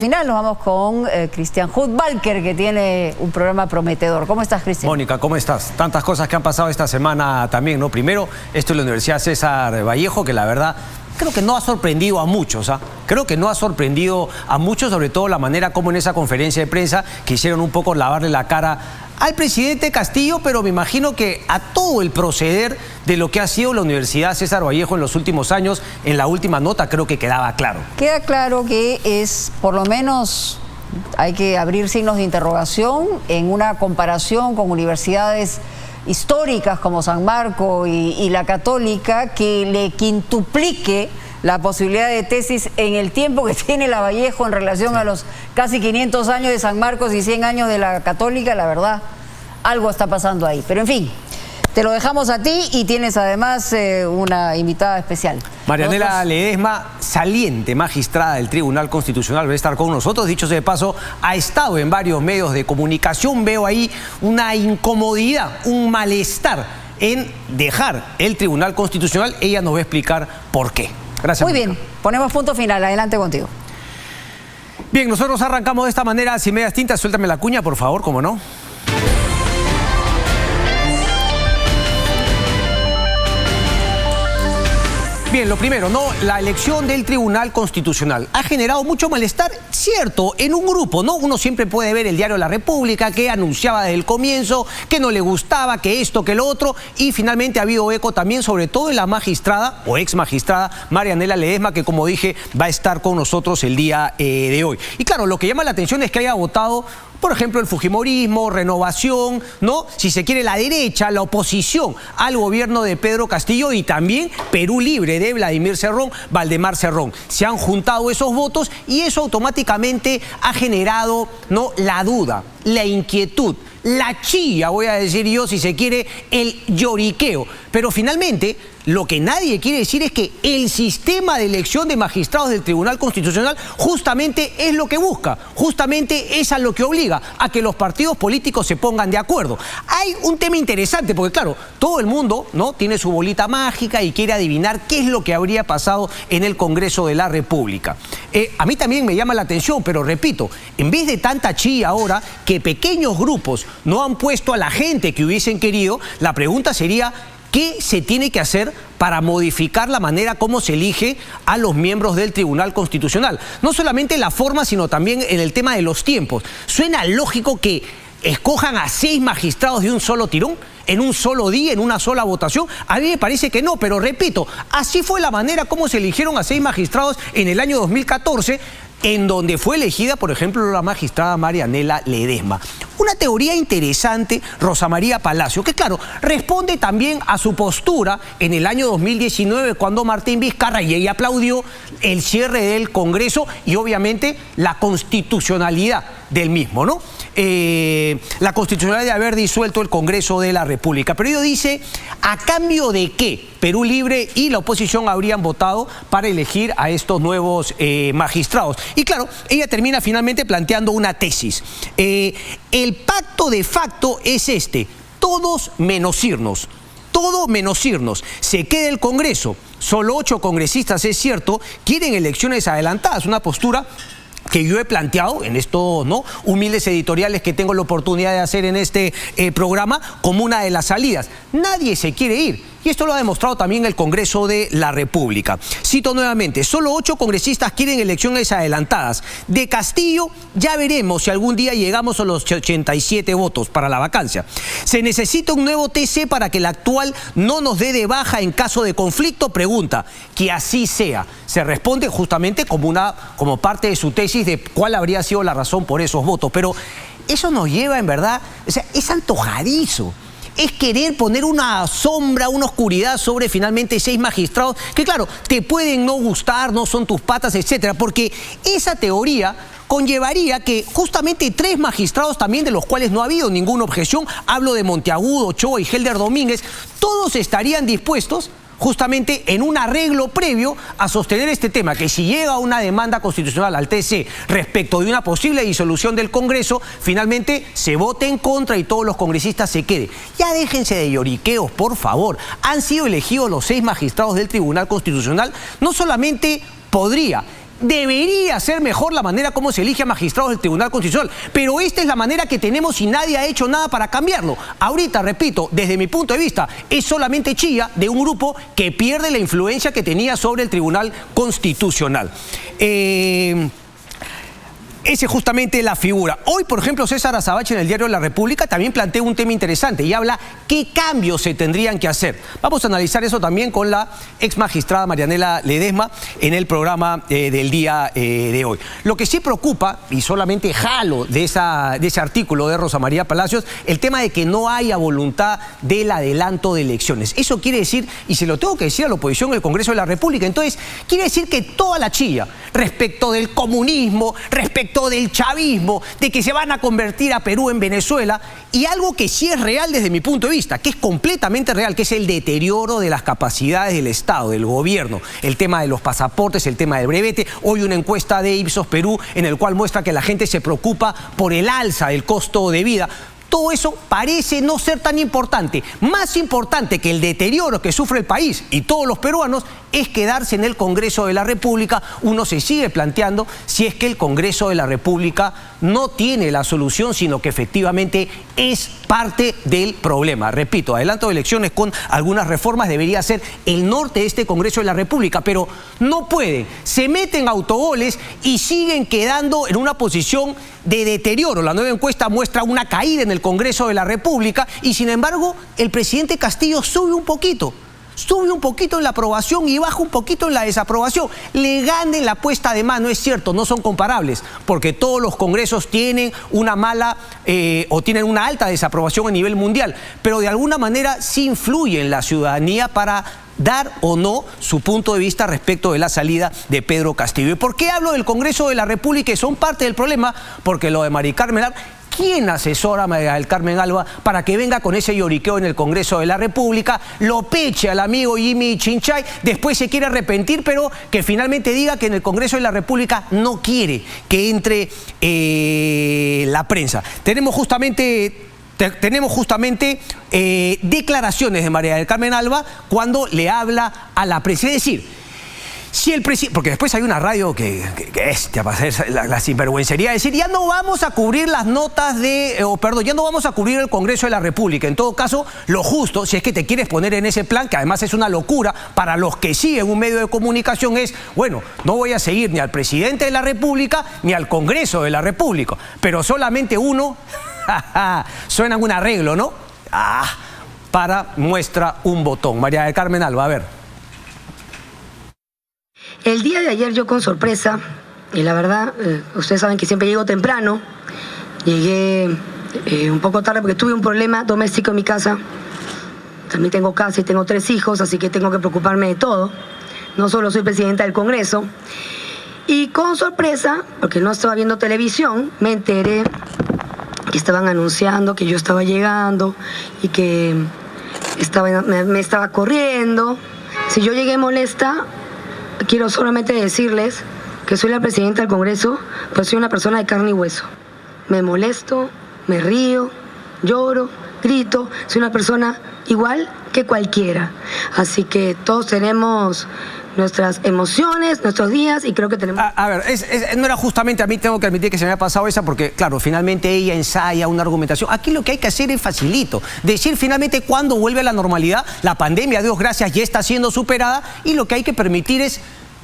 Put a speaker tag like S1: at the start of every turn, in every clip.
S1: Final nos vamos con Cristian Hudtvalcker, que tiene un programa prometedor. ¿Cómo estás, Cristian?
S2: Mónica, ¿cómo estás? Tantas cosas que han pasado esta semana también, ¿no? Primero, esto de la Universidad César Vallejo, que la verdad creo que no ha sorprendido a muchos, ¿ah? Creo que no ha sorprendido a muchos, sobre todo la manera como en esa conferencia de prensa quisieron un poco lavarle la cara al presidente Castillo, pero me imagino que a todo el proceder de lo que ha sido la Universidad César Vallejo en los últimos años, en la última nota creo que quedaba claro.
S1: Queda claro que es, por lo menos, hay que abrir signos de interrogación en una comparación con universidades históricas como San Marcos y la Católica, que le quintuplique la posibilidad de tesis en el tiempo que tiene la Vallejo en relación a los casi 500 años de San Marcos y 100 años de la Católica. La verdad, algo está pasando ahí. Pero en fin, te lo dejamos a ti y tienes además una invitada especial.
S2: Marianela Ledesma, saliente magistrada del Tribunal Constitucional, va a estar con nosotros. Dicho sea de paso, ha estado en varios medios de comunicación. Veo ahí una incomodidad, un malestar en dejar el Tribunal Constitucional. Ella nos va a explicar por qué. Gracias.
S1: Muy bien, ponemos punto final. Adelante contigo.
S2: Bien, nosotros arrancamos de esta manera, sin medias tintas. Suéltame la cuña, por favor, ¿cómo no? Bien, lo primero, ¿no? La elección del Tribunal Constitucional ha generado mucho malestar, cierto, en un grupo, ¿no? Uno siempre puede ver el diario La República, que anunciaba desde el comienzo que no le gustaba, que esto, que lo otro, y finalmente ha habido eco también, sobre todo en la magistrada o ex magistrada Marianela Ledesma, que como dije, va a estar con nosotros el día de hoy. Y claro, lo que llama la atención es que haya votado, por ejemplo, el fujimorismo, Renovación, ¿no? Si se quiere, la derecha, la oposición al gobierno de Pedro Castillo, y también Perú Libre de Vladimir Cerrón, Valdemar Cerrón. Se han juntado esos votos y eso automáticamente ha generado, ¿no?, la duda, la inquietud, la chilla, voy a decir yo, si se quiere, el lloriqueo. Pero finalmente, lo que nadie quiere decir es que el sistema de elección de magistrados del Tribunal Constitucional justamente es lo que busca, justamente es a lo que obliga, a que los partidos políticos se pongan de acuerdo. Hay un tema interesante, porque claro, todo el mundo, ¿no?, tiene su bolita mágica y quiere adivinar qué es lo que habría pasado en el Congreso de la República. A mí también me llama la atención, pero repito, en vez de tanta chilla ahora, que pequeños grupos no han puesto a la gente que hubiesen querido, la pregunta sería: ¿qué se tiene que hacer para modificar la manera como se elige a los miembros del Tribunal Constitucional? No solamente en la forma, sino también en el tema de los tiempos. ¿Suena lógico que escojan a 6 magistrados de un solo tirón, en un solo día, en una sola votación? A mí me parece que no, pero repito, así fue la manera como se eligieron a 6 magistrados en el año 2014, en donde fue elegida, por ejemplo, la magistrada Marianela Ledesma. Una teoría interesante, Rosa María Palacio, que claro, responde también a su postura en el año 2019, cuando Martín Vizcarra, y ella aplaudió el cierre del Congreso y obviamente la constitucionalidad del mismo, ¿no? La constitucionalidad de haber disuelto el Congreso de la República. Pero ella dice, ¿a cambio de qué Perú Libre y la oposición habrían votado para elegir a estos nuevos magistrados? Y claro, ella termina finalmente planteando una tesis. El pacto de facto es este: todos menos irnos. Todo menos irnos. Se queda el Congreso. Solo 8 congresistas, es cierto, quieren elecciones adelantadas. Una postura que yo he planteado en estos, ¿no?, humildes editoriales que tengo la oportunidad de hacer en este programa, como una de las salidas. Nadie se quiere ir. Y esto lo ha demostrado también el Congreso de la República. Cito nuevamente: solo 8 congresistas quieren elecciones adelantadas. De Castillo ya veremos si algún día llegamos a los 87 votos para la vacancia. ¿Se necesita un nuevo TC para que el actual no nos dé de baja en caso de conflicto? Pregunta. Que así sea. Se responde justamente como parte de su tesis de cuál habría sido la razón por esos votos. Pero eso nos lleva, en verdad, o sea, es antojadizo. Es querer poner una sombra, una oscuridad sobre finalmente 6 magistrados que, claro, te pueden no gustar, no son tus patas, etcétera, porque esa teoría conllevaría que justamente 3 magistrados también, de los cuales no ha habido ninguna objeción, hablo de Monteagudo, Ochoa y Helder Domínguez, todos estarían dispuestos justamente en un arreglo previo a sostener este tema, que si llega una demanda constitucional al TC respecto de una posible disolución del Congreso, finalmente se vote en contra y todos los congresistas se queden. Ya déjense de lloriqueos, por favor. Han sido elegidos los 6 magistrados del Tribunal Constitucional. No solamente podría, Debería ser mejor la manera como se elige a magistrados del Tribunal Constitucional, pero esta es la manera que tenemos y nadie ha hecho nada para cambiarlo. Ahorita, repito, desde mi punto de vista, es solamente chilla de un grupo que pierde la influencia que tenía sobre el Tribunal Constitucional. Esa es justamente la figura. Hoy, por ejemplo, César Azabache en el diario La República también plantea un tema interesante y habla qué cambios se tendrían que hacer. Vamos a analizar eso también con la ex magistrada Marianela Ledesma en el programa del día de hoy. Lo que sí preocupa, y solamente jalo de ese artículo de Rosa María Palacios, el tema de que no haya voluntad del adelanto de elecciones. Eso quiere decir, y se lo tengo que decir a la oposición en el Congreso de la República, entonces quiere decir que toda la chilla respecto del comunismo, respecto del chavismo, de que se van a convertir a Perú en Venezuela, y algo que sí es real desde mi punto de vista, que es completamente real, que es el deterioro de las capacidades del Estado, del gobierno, el tema de los pasaportes, el tema del brevete. Hoy una encuesta de Ipsos Perú en el cual muestra que la gente se preocupa por el alza del costo de vida. Todo eso parece no ser tan importante. Más importante que el deterioro que sufre el país y todos los peruanos es quedarse en el Congreso de la República. Uno se sigue planteando si es que el Congreso de la República no tiene la solución, sino que efectivamente es parte del problema. Repito, adelanto de elecciones con algunas reformas debería ser el norte de este Congreso de la República, pero no pueden. Se meten autogoles y siguen quedando en una posición de deterioro. La nueva encuesta muestra una caída en el Congreso de la República y, sin embargo, el presidente Castillo sube un poquito en la aprobación y baja un poquito en la desaprobación. Le ganen la puesta de mano, es cierto, no son comparables, porque todos los congresos tienen una mala o tienen una alta desaprobación a nivel mundial, pero de alguna manera sí influye en la ciudadanía para dar o no su punto de vista respecto de la salida de Pedro Castillo. ¿Y por qué hablo del Congreso de la República y son parte del problema? Porque lo de Mari Carmen Alba, ¿quién asesora a María del Carmen Alba para que venga con ese lloriqueo en el Congreso de la República, lo peche al amigo Jimmy Chinchay, después se quiere arrepentir, pero que finalmente diga que en el Congreso de la República no quiere que entre la prensa? Tenemos justamente declaraciones de María del Carmen Alba cuando le habla a la prensa. Es decir, si el presidente, porque después hay una radio que para hacer la sinvergüencería, decir, ya no vamos a cubrir las notas ya no vamos a cubrir el Congreso de la República. En todo caso, lo justo, si es que te quieres poner en ese plan, que además es una locura para los que siguen un medio de comunicación, es, bueno, no voy a seguir ni al presidente de la República ni al Congreso de la República, pero solamente uno, suena un arreglo, ¿no? Para muestra un botón. María del Carmen Alba, a ver.
S3: El día de ayer yo con sorpresa, y la verdad, ustedes saben que siempre llego temprano, llegué un poco tarde porque tuve un problema doméstico en mi casa. También tengo casa y tengo 3 hijos, así que tengo que preocuparme de todo. No solo soy presidenta del Congreso. Y con sorpresa, porque no estaba viendo televisión, me enteré que estaban anunciando que yo estaba llegando y que me estaba corriendo. Si yo llegué molesta, quiero solamente decirles que soy la presidenta del Congreso, pues soy una persona de carne y hueso. Me molesto, me río, lloro, grito, soy una persona igual que cualquiera. Así que todos tenemos nuestras emociones, nuestros días, y creo que tenemos...
S2: A ver, no era justamente, a mí tengo que admitir que se me ha pasado esa porque, claro, finalmente ella ensaya una argumentación. Aquí lo que hay que hacer es facilito, decir finalmente cuándo vuelve a la normalidad. La pandemia, Dios gracias, ya está siendo superada y lo que hay que permitir es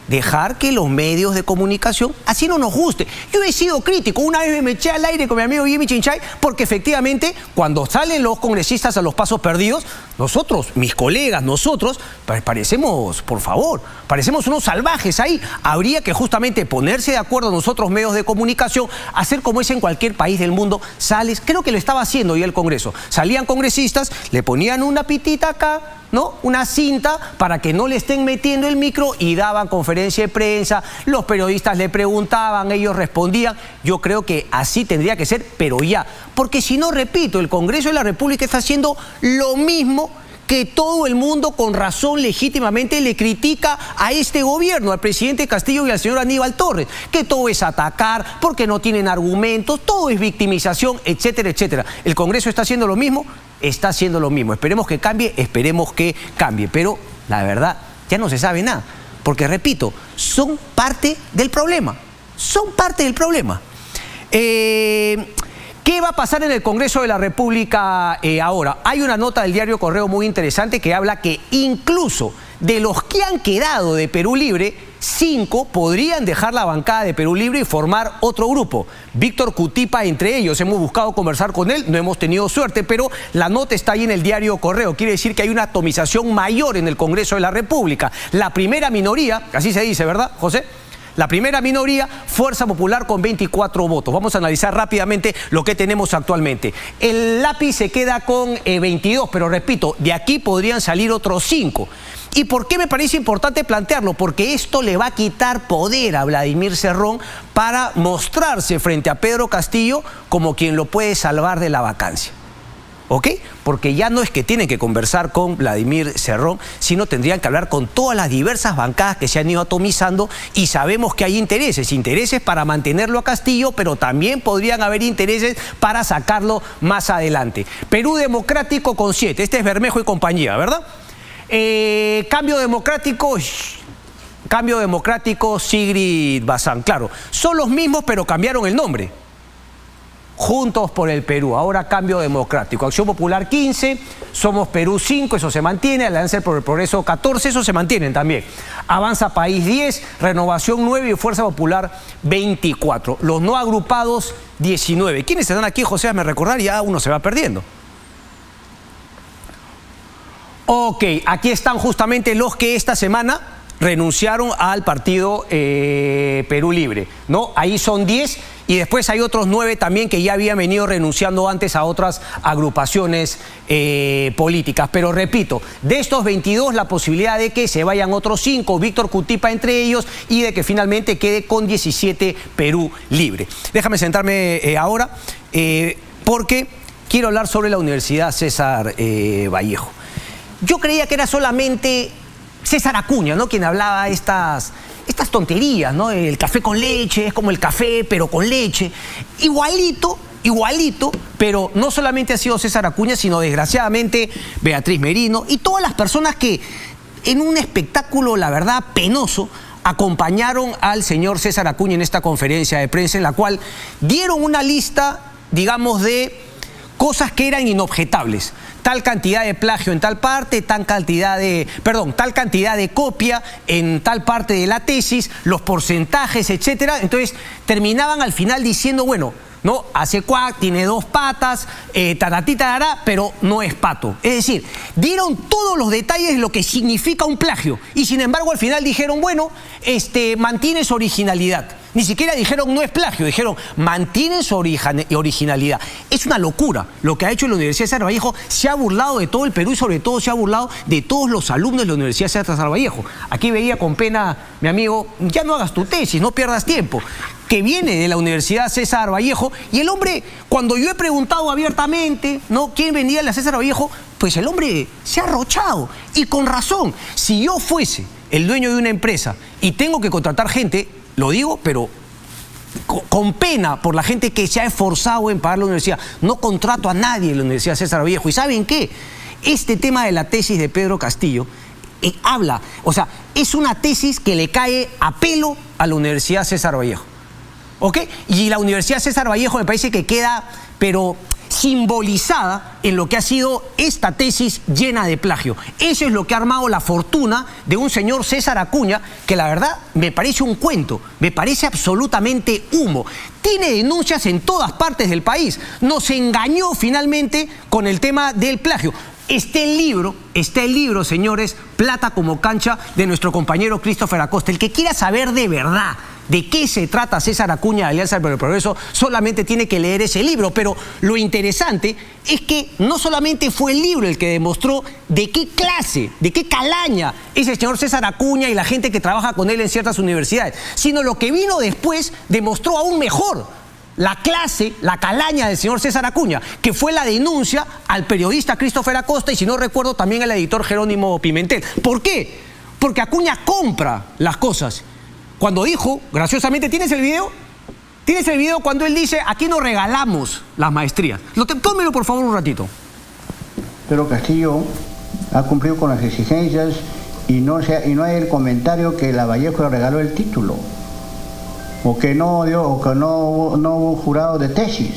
S2: dejar que los medios de comunicación, así no nos guste. Yo he sido crítico, una vez me eché al aire con mi amigo Jimmy Chinchay, porque efectivamente cuando salen los congresistas a los pasos perdidos, nosotros, mis colegas, nosotros, parecemos, por favor, parecemos unos salvajes ahí. Habría que justamente ponerse de acuerdo nosotros, medios de comunicación, hacer como es en cualquier país del mundo. Sales, creo que lo estaba haciendo ya el Congreso. Salían congresistas, le ponían una pitita acá, ¿no? Una cinta para que no le estén metiendo el micro y daban conferencia de prensa, los periodistas le preguntaban, ellos respondían. Yo creo que así tendría que ser, pero ya. Porque si no, repito, el Congreso de la República está haciendo lo mismo que todo el mundo con razón legítimamente le critica a este gobierno, al presidente Castillo y al señor Aníbal Torres, que todo es atacar porque no tienen argumentos, todo es victimización, etcétera, etcétera. ¿El Congreso está haciendo lo mismo? Está haciendo lo mismo. Esperemos que cambie, pero la verdad ya no se sabe nada. porque repito, son parte del problema. Son parte del problema. ¿Qué va a pasar en el Congreso de la República ahora? Hay una nota del diario Correo muy interesante que habla que incluso de los que han quedado de Perú Libre, 5 podrían dejar la bancada de Perú Libre y formar otro grupo. Víctor Cutipa entre ellos. Hemos buscado conversar con él, no hemos tenido suerte, pero la nota está ahí en el diario Correo. Quiere decir que hay una atomización mayor en el Congreso de la República. La primera minoría, así se dice, ¿verdad, José? La primera minoría, Fuerza Popular con 24 votos. Vamos a analizar rápidamente lo que tenemos actualmente. El lápiz se queda con 22, pero repito, de aquí podrían salir otros 5. ¿Y por qué me parece importante plantearlo? Porque esto le va a quitar poder a Vladimir Cerrón para mostrarse frente a Pedro Castillo como quien lo puede salvar de la vacancia. ¿Ok? Porque ya no es que tienen que conversar con Vladimir Cerrón, sino tendrían que hablar con todas las diversas bancadas que se han ido atomizando, y sabemos que hay intereses para mantenerlo a Castillo, pero también podrían haber intereses para sacarlo más adelante. Perú Democrático con 7, este es Bermejo y compañía, ¿verdad? Cambio Democrático, Sigrid Bazán, claro, son los mismos pero cambiaron el nombre. Juntos por el Perú, ahora Cambio Democrático. Acción Popular 15, Somos Perú 5, eso se mantiene. Alianza por el Progreso 14, eso se mantienen también. Avanza País 10, Renovación 9 y Fuerza Popular 24. Los no agrupados 19. ¿Quiénes están aquí, José? Me recordar, ya uno se va perdiendo. Ok, aquí están justamente los que esta semana renunciaron al partido Perú Libre, ¿no? Ahí son 10 y después hay otros 9 también que ya habían venido renunciando antes a otras agrupaciones políticas. Pero repito, de estos 22 la posibilidad de que se vayan otros 5, Víctor Cutipa entre ellos, y de que finalmente quede con 17 Perú Libre. Déjame sentarme ahora porque quiero hablar sobre la Universidad César Vallejo. Yo creía que era solamente César Acuña, ¿no?, quien hablaba estas tonterías, ¿no? El café con leche, es como el café pero con leche. Igualito, pero no solamente ha sido César Acuña, sino desgraciadamente Beatriz Merino y todas las personas que en un espectáculo, la verdad, penoso, acompañaron al señor César Acuña en esta conferencia de prensa en la cual dieron una lista, digamos, de cosas que eran inobjetables. Tal cantidad de plagio en tal parte, tal cantidad de copia en tal parte de la tesis, los porcentajes, etcétera. Entonces terminaban al final diciendo, bueno, ¿no?, hace cuac, tiene 2 patas, taratita, pero no es pato. Es decir, dieron todos los detalles de lo que significa un plagio y sin embargo al final dijeron, bueno, mantiene su originalidad. Ni siquiera dijeron no es plagio, dijeron mantienen su originalidad. Es una locura lo que ha hecho la Universidad César Vallejo. Se ha burlado de todo el Perú y sobre todo se ha burlado de todos los alumnos de la Universidad César Vallejo. Aquí veía con pena, mi amigo, ya no hagas tu tesis, no pierdas tiempo, que viene de la Universidad César Vallejo, y el hombre, cuando yo he preguntado abiertamente, ¿no?, quién venía de la César Vallejo, pues el hombre se ha arrochado, y con razón. Si yo fuese el dueño de una empresa y tengo que contratar gente, lo digo, pero con pena por la gente que se ha esforzado en pagar la universidad, no contrato a nadie en la Universidad César Vallejo. ¿Y saben qué? Este tema de la tesis de Pedro Castillo habla, o sea, es una tesis que le cae a pelo a la Universidad César Vallejo. ¿Ok? Y la Universidad César Vallejo me parece que queda, pero simbolizada en lo que ha sido esta tesis llena de plagio. Eso es lo que ha armado la fortuna de un señor César Acuña, que la verdad me parece un cuento, me parece absolutamente humo. Tiene denuncias en todas partes del país. Nos engañó finalmente con el tema del plagio. Está el libro, señores, Plata como cancha, de nuestro compañero Christopher Acosta. El que quiera saber de verdad de qué se trata César Acuña de Alianza por el Progreso solamente tiene que leer ese libro. Pero lo interesante es que no solamente fue el libro el que demostró de qué clase, de qué calaña es el señor César Acuña y la gente que trabaja con él en ciertas universidades, sino lo que vino después demostró aún mejor la clase, la calaña del señor César Acuña, que fue la denuncia al periodista Christopher Acosta y, si no recuerdo, también al editor Jerónimo Pimentel. ¿Por qué? Porque Acuña compra las cosas. Cuando dijo, graciosamente, ¿tienes el video? ¿Tienes el video cuando él dice, aquí nos regalamos las maestrías? Tómelo por favor un ratito.
S4: Pero Castillo ha cumplido con las exigencias y no hay el comentario que Lavallejo le regaló el título, o que no hubo jurado de tesis.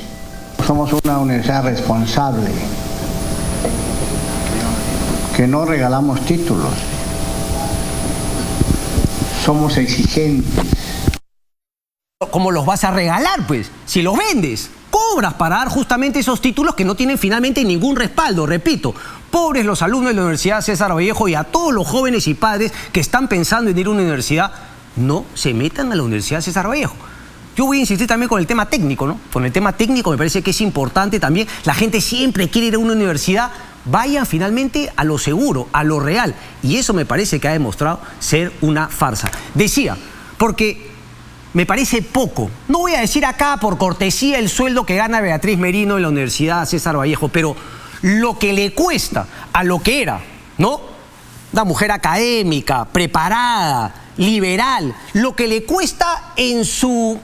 S4: Somos una universidad responsable, que no regalamos títulos, somos exigentes.
S2: ¿Cómo los vas a regalar, pues? Si los vendes, cobras para dar justamente esos títulos que no tienen finalmente ningún respaldo. Repito, pobres los alumnos de la Universidad César Vallejo, y a todos los jóvenes y padres que están pensando en ir a una universidad, no se metan a la Universidad César Vallejo. Yo voy a insistir también con el tema técnico, ¿no? Con el tema técnico me parece que es importante también. La gente siempre quiere ir a una universidad. Vayan finalmente a lo seguro, a lo real. Y eso me parece que ha demostrado ser una farsa. Decía, porque me parece poco. No voy a decir acá por cortesía el sueldo que gana Beatriz Merino en la Universidad César Vallejo, pero lo que le cuesta a lo que era, ¿no? Una mujer académica, preparada, liberal, lo que le cuesta en su,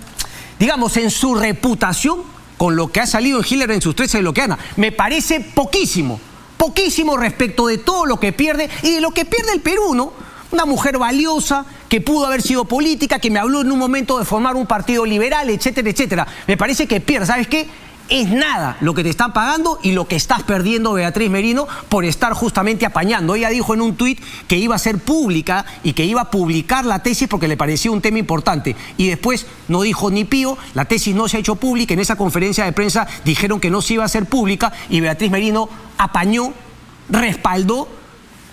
S2: digamos, en su reputación, con lo que ha salido en Hitler en sus 13 de lo que gana, me parece poquísimo. Poquísimo respecto de todo lo que pierde y de lo que pierde el Perú, ¿no? Una mujer valiosa, que pudo haber sido política, que me habló en un momento de formar un partido liberal, etcétera, etcétera. Me parece que pierde, ¿sabes qué? Es nada lo que te están pagando y lo que estás perdiendo, Beatriz Merino, por estar justamente apañando. Ella dijo en un tuit que iba a ser pública y que iba a publicar la tesis porque le parecía un tema importante. Y después no dijo ni pío, la tesis no se ha hecho pública. En esa conferencia de prensa dijeron que no se iba a hacer pública y Beatriz Merino apañó, respaldó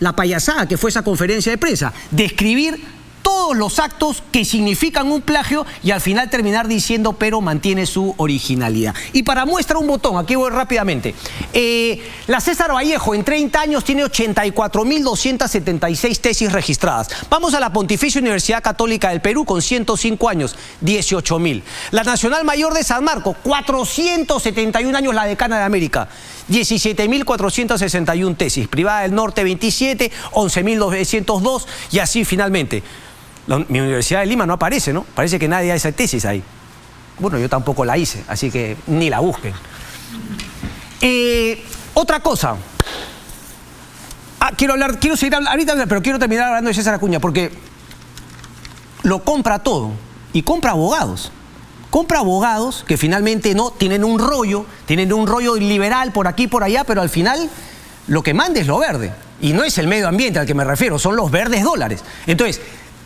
S2: la payasada que fue esa conferencia de prensa. Describir todos los actos que significan un plagio y al final terminar diciendo pero mantiene su originalidad. Y para muestra un botón, aquí voy rápidamente. La César Vallejo en 30 años tiene 84.276 tesis registradas. Vamos a la Pontificia Universidad Católica del Perú con 105 años, 18.000. La Nacional Mayor de San Marcos, 471 años, la decana de América, 17.461 tesis. Privada del Norte, 27, 11.902 y así finalmente. Mi Universidad de Lima no aparece, ¿no? Parece que nadie hace tesis ahí. Bueno, yo tampoco la hice, así que ni la busquen. Otra cosa. Quiero seguir hablando ahorita, pero quiero terminar hablando de César Acuña, porque lo compra todo y compra abogados. Compra abogados que finalmente no tienen un rollo liberal por aquí y por allá, pero al final lo que manda es lo verde. Y no es el medio ambiente al que me refiero, son los verdes dólares. Entonces,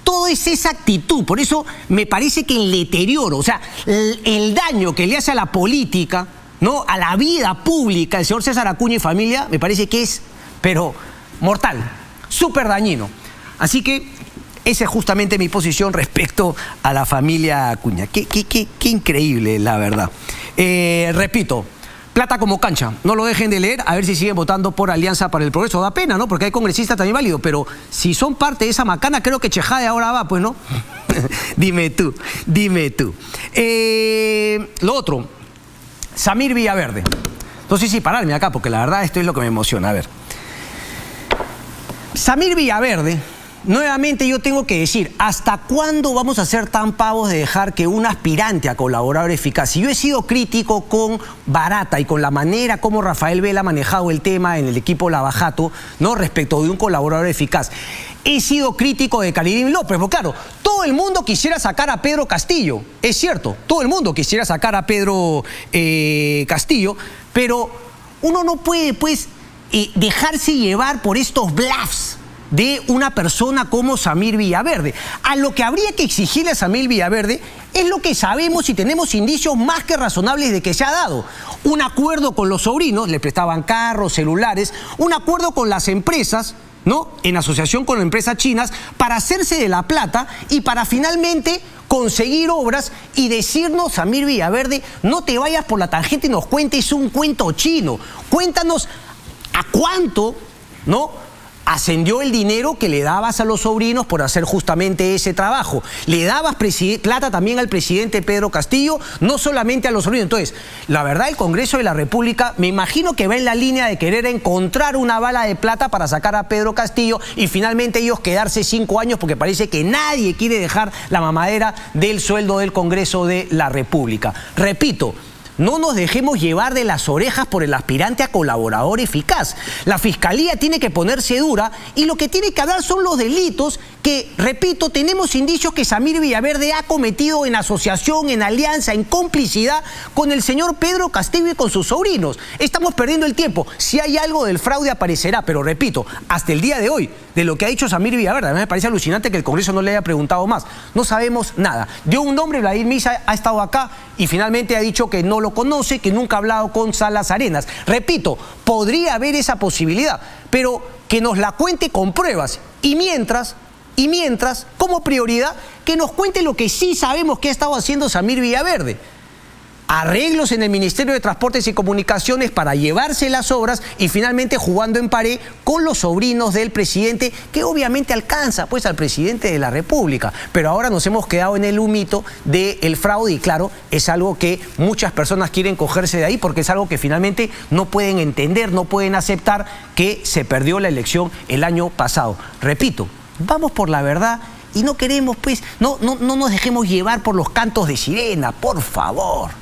S2: todo es esa actitud. Por eso me parece que el deterioro, o sea, el daño que le hace a la política, ¿no?, a la vida pública el señor César Acuña y familia, me parece que es, pero mortal, súper dañino. Así que esa es justamente mi posición respecto a la familia Acuña. Qué increíble, la verdad. Repito, plata como cancha. No lo dejen de leer, a ver si siguen votando por Alianza para el Progreso. Da pena, ¿no? Porque hay congresistas también válidos, pero si son parte de esa macana, creo que Chejade ahora va, pues, ¿no? Dime tú. Lo otro, Samir Villaverde. No sé si pararme acá, porque la verdad esto es lo que me emociona. A ver. Samir Villaverde, nuevamente yo tengo que decir, ¿hasta cuándo vamos a ser tan pavos de dejar que un aspirante a colaborador eficaz? Si yo he sido crítico con Barata y con la manera como Rafael Vela ha manejado el tema en el equipo Lavajato, ¿no?, respecto de un colaborador eficaz. He sido crítico de Carirín López, porque claro, todo el mundo quisiera sacar a Pedro Castillo, es cierto, todo el mundo quisiera sacar a Pedro Castillo, pero uno no puede, pues, dejarse llevar por estos bluffs de una persona como Samir Villaverde. A lo que habría que exigirle a Samir Villaverde es lo que sabemos y tenemos indicios más que razonables de que se ha dado. Un acuerdo con los sobrinos, le prestaban carros, celulares, un acuerdo con las empresas, ¿no?, en asociación con empresas chinas, para hacerse de la plata y para finalmente conseguir obras y decirnos, Samir Villaverde, no te vayas por la tangente y nos cuentes un cuento chino. Cuéntanos a cuánto, ¿no?, ascendió el dinero que le dabas a los sobrinos por hacer justamente ese trabajo. Le dabas plata también al presidente Pedro Castillo, no solamente a los sobrinos. Entonces, la verdad, el Congreso de la República, me imagino que va en la línea de querer encontrar una bala de plata para sacar a Pedro Castillo y finalmente ellos quedarse 5 años, porque parece que nadie quiere dejar la mamadera del sueldo del Congreso de la República. Repito, no nos dejemos llevar de las orejas por el aspirante a colaborador eficaz. La Fiscalía tiene que ponerse dura y lo que tiene que hablar son los delitos que, repito, tenemos indicios que Samir Villaverde ha cometido en asociación, en alianza, en complicidad con el señor Pedro Castillo y con sus sobrinos. Estamos perdiendo el tiempo. Si hay algo del fraude aparecerá, pero repito, hasta el día de hoy, de lo que ha dicho Samir Villaverde, a mí me parece alucinante que el Congreso no le haya preguntado más. No sabemos nada. Dio un nombre, Vladimir Misa ha estado acá y finalmente ha dicho que no lo conoce, que nunca ha hablado con Salas Arenas. Repito, podría haber esa posibilidad, pero que nos la cuente con pruebas. Y mientras, como prioridad, que nos cuente lo que sí sabemos que ha estado haciendo Samir Villaverde. Arreglos en el Ministerio de Transportes y Comunicaciones para llevarse las obras y finalmente jugando en pared con los sobrinos del presidente, que obviamente alcanza pues al presidente de la República. Pero ahora nos hemos quedado en el humito del fraude y claro, es algo que muchas personas quieren cogerse de ahí porque es algo que finalmente no pueden entender, no pueden aceptar que se perdió la elección el año pasado. Repito, vamos por la verdad y no queremos pues, no nos dejemos llevar por los cantos de sirena, por favor.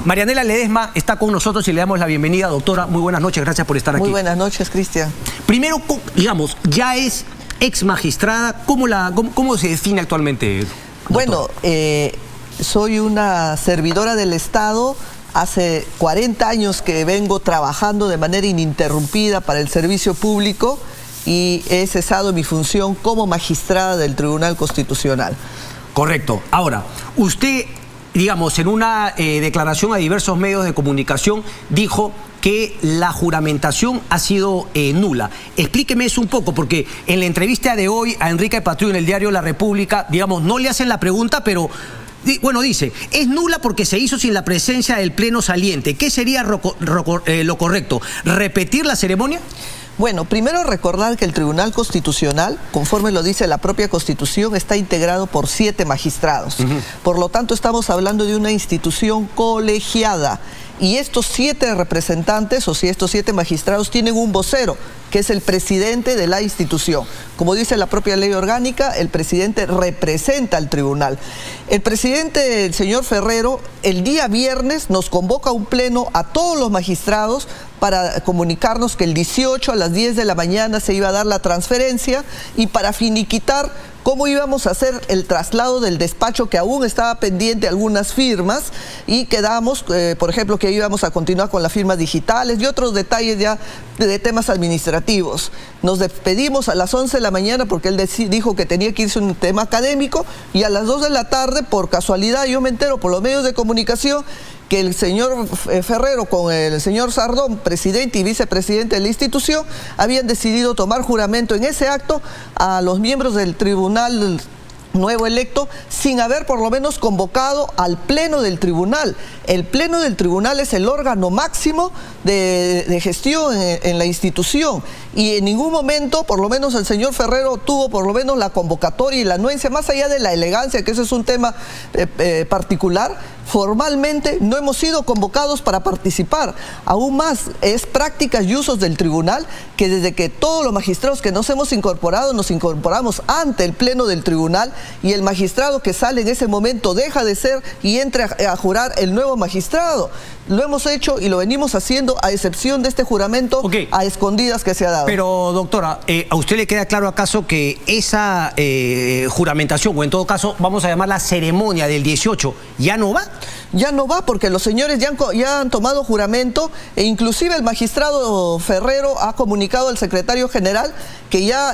S2: Marianela Ledesma está con nosotros y le damos la bienvenida. Doctora, muy buenas noches, gracias por estar aquí.
S5: Muy buenas noches, Cristian.
S2: Primero, digamos, ya es ex magistrada, ¿cómo se define actualmente, doctora?
S5: Bueno, soy una servidora del Estado. Hace 40 años que vengo trabajando de manera ininterrumpida para el servicio público y he cesado mi función como magistrada del Tribunal Constitucional.
S2: Correcto. Ahora, usted, digamos, en una declaración a diversos medios de comunicación dijo que la juramentación ha sido nula. Explíqueme eso un poco, porque en la entrevista de hoy a Enrique Patriu en el diario La República, digamos, no le hacen la pregunta, pero bueno, dice, es nula porque se hizo sin la presencia del pleno saliente. ¿Qué sería lo correcto? ¿Repetir la ceremonia?
S5: Bueno, primero recordar que el Tribunal Constitucional, conforme lo dice la propia Constitución, está integrado por 7 magistrados. Por lo tanto, estamos hablando de una institución colegiada. Y estos 7 representantes, o si estos 7 magistrados, tienen un vocero, que es el presidente de la institución. Como dice la propia ley orgánica, el presidente representa al tribunal. El presidente, el señor Ferrero, el día viernes nos convoca a un pleno a todos los magistrados para comunicarnos que el 18 a las 10 de la mañana se iba a dar la transferencia y para finiquitar cómo íbamos a hacer el traslado del despacho que aún estaba pendiente algunas firmas y quedamos, por ejemplo, que íbamos a continuar con las firmas digitales y otros detalles ya de temas administrativos. Nos despedimos a las 11 de la mañana porque él dijo que tenía que irse a un tema académico y a las 2 de la tarde, por casualidad, yo me entero por los medios de comunicación que el señor Ferrero con el señor Sardón, presidente y vicepresidente de la institución, habían decidido tomar juramento en ese acto a los miembros del tribunal nuevo electo sin haber por lo menos convocado al pleno del tribunal. El pleno del tribunal es el órgano máximo de gestión en la institución y en ningún momento, por lo menos el señor Ferrero tuvo por lo menos la convocatoria y la anuencia, más allá de la elegancia, que ese es un tema particular. Formalmente no hemos sido convocados para participar. Aún más, es prácticas y usos del tribunal que desde que todos los magistrados que nos incorporamos ante el pleno del tribunal y el magistrado que sale en ese momento deja de ser y entra a jurar el nuevo magistrado. Lo hemos hecho y lo venimos haciendo a excepción de este juramento a escondidas que se ha dado.
S2: Pero, doctora, ¿a usted le queda claro acaso que esa juramentación, o en todo caso, vamos a llamarla ceremonia del 18, ya no va?
S5: Ya no va porque los señores ya han tomado juramento e inclusive el magistrado Ferrero ha comunicado al secretario general que ya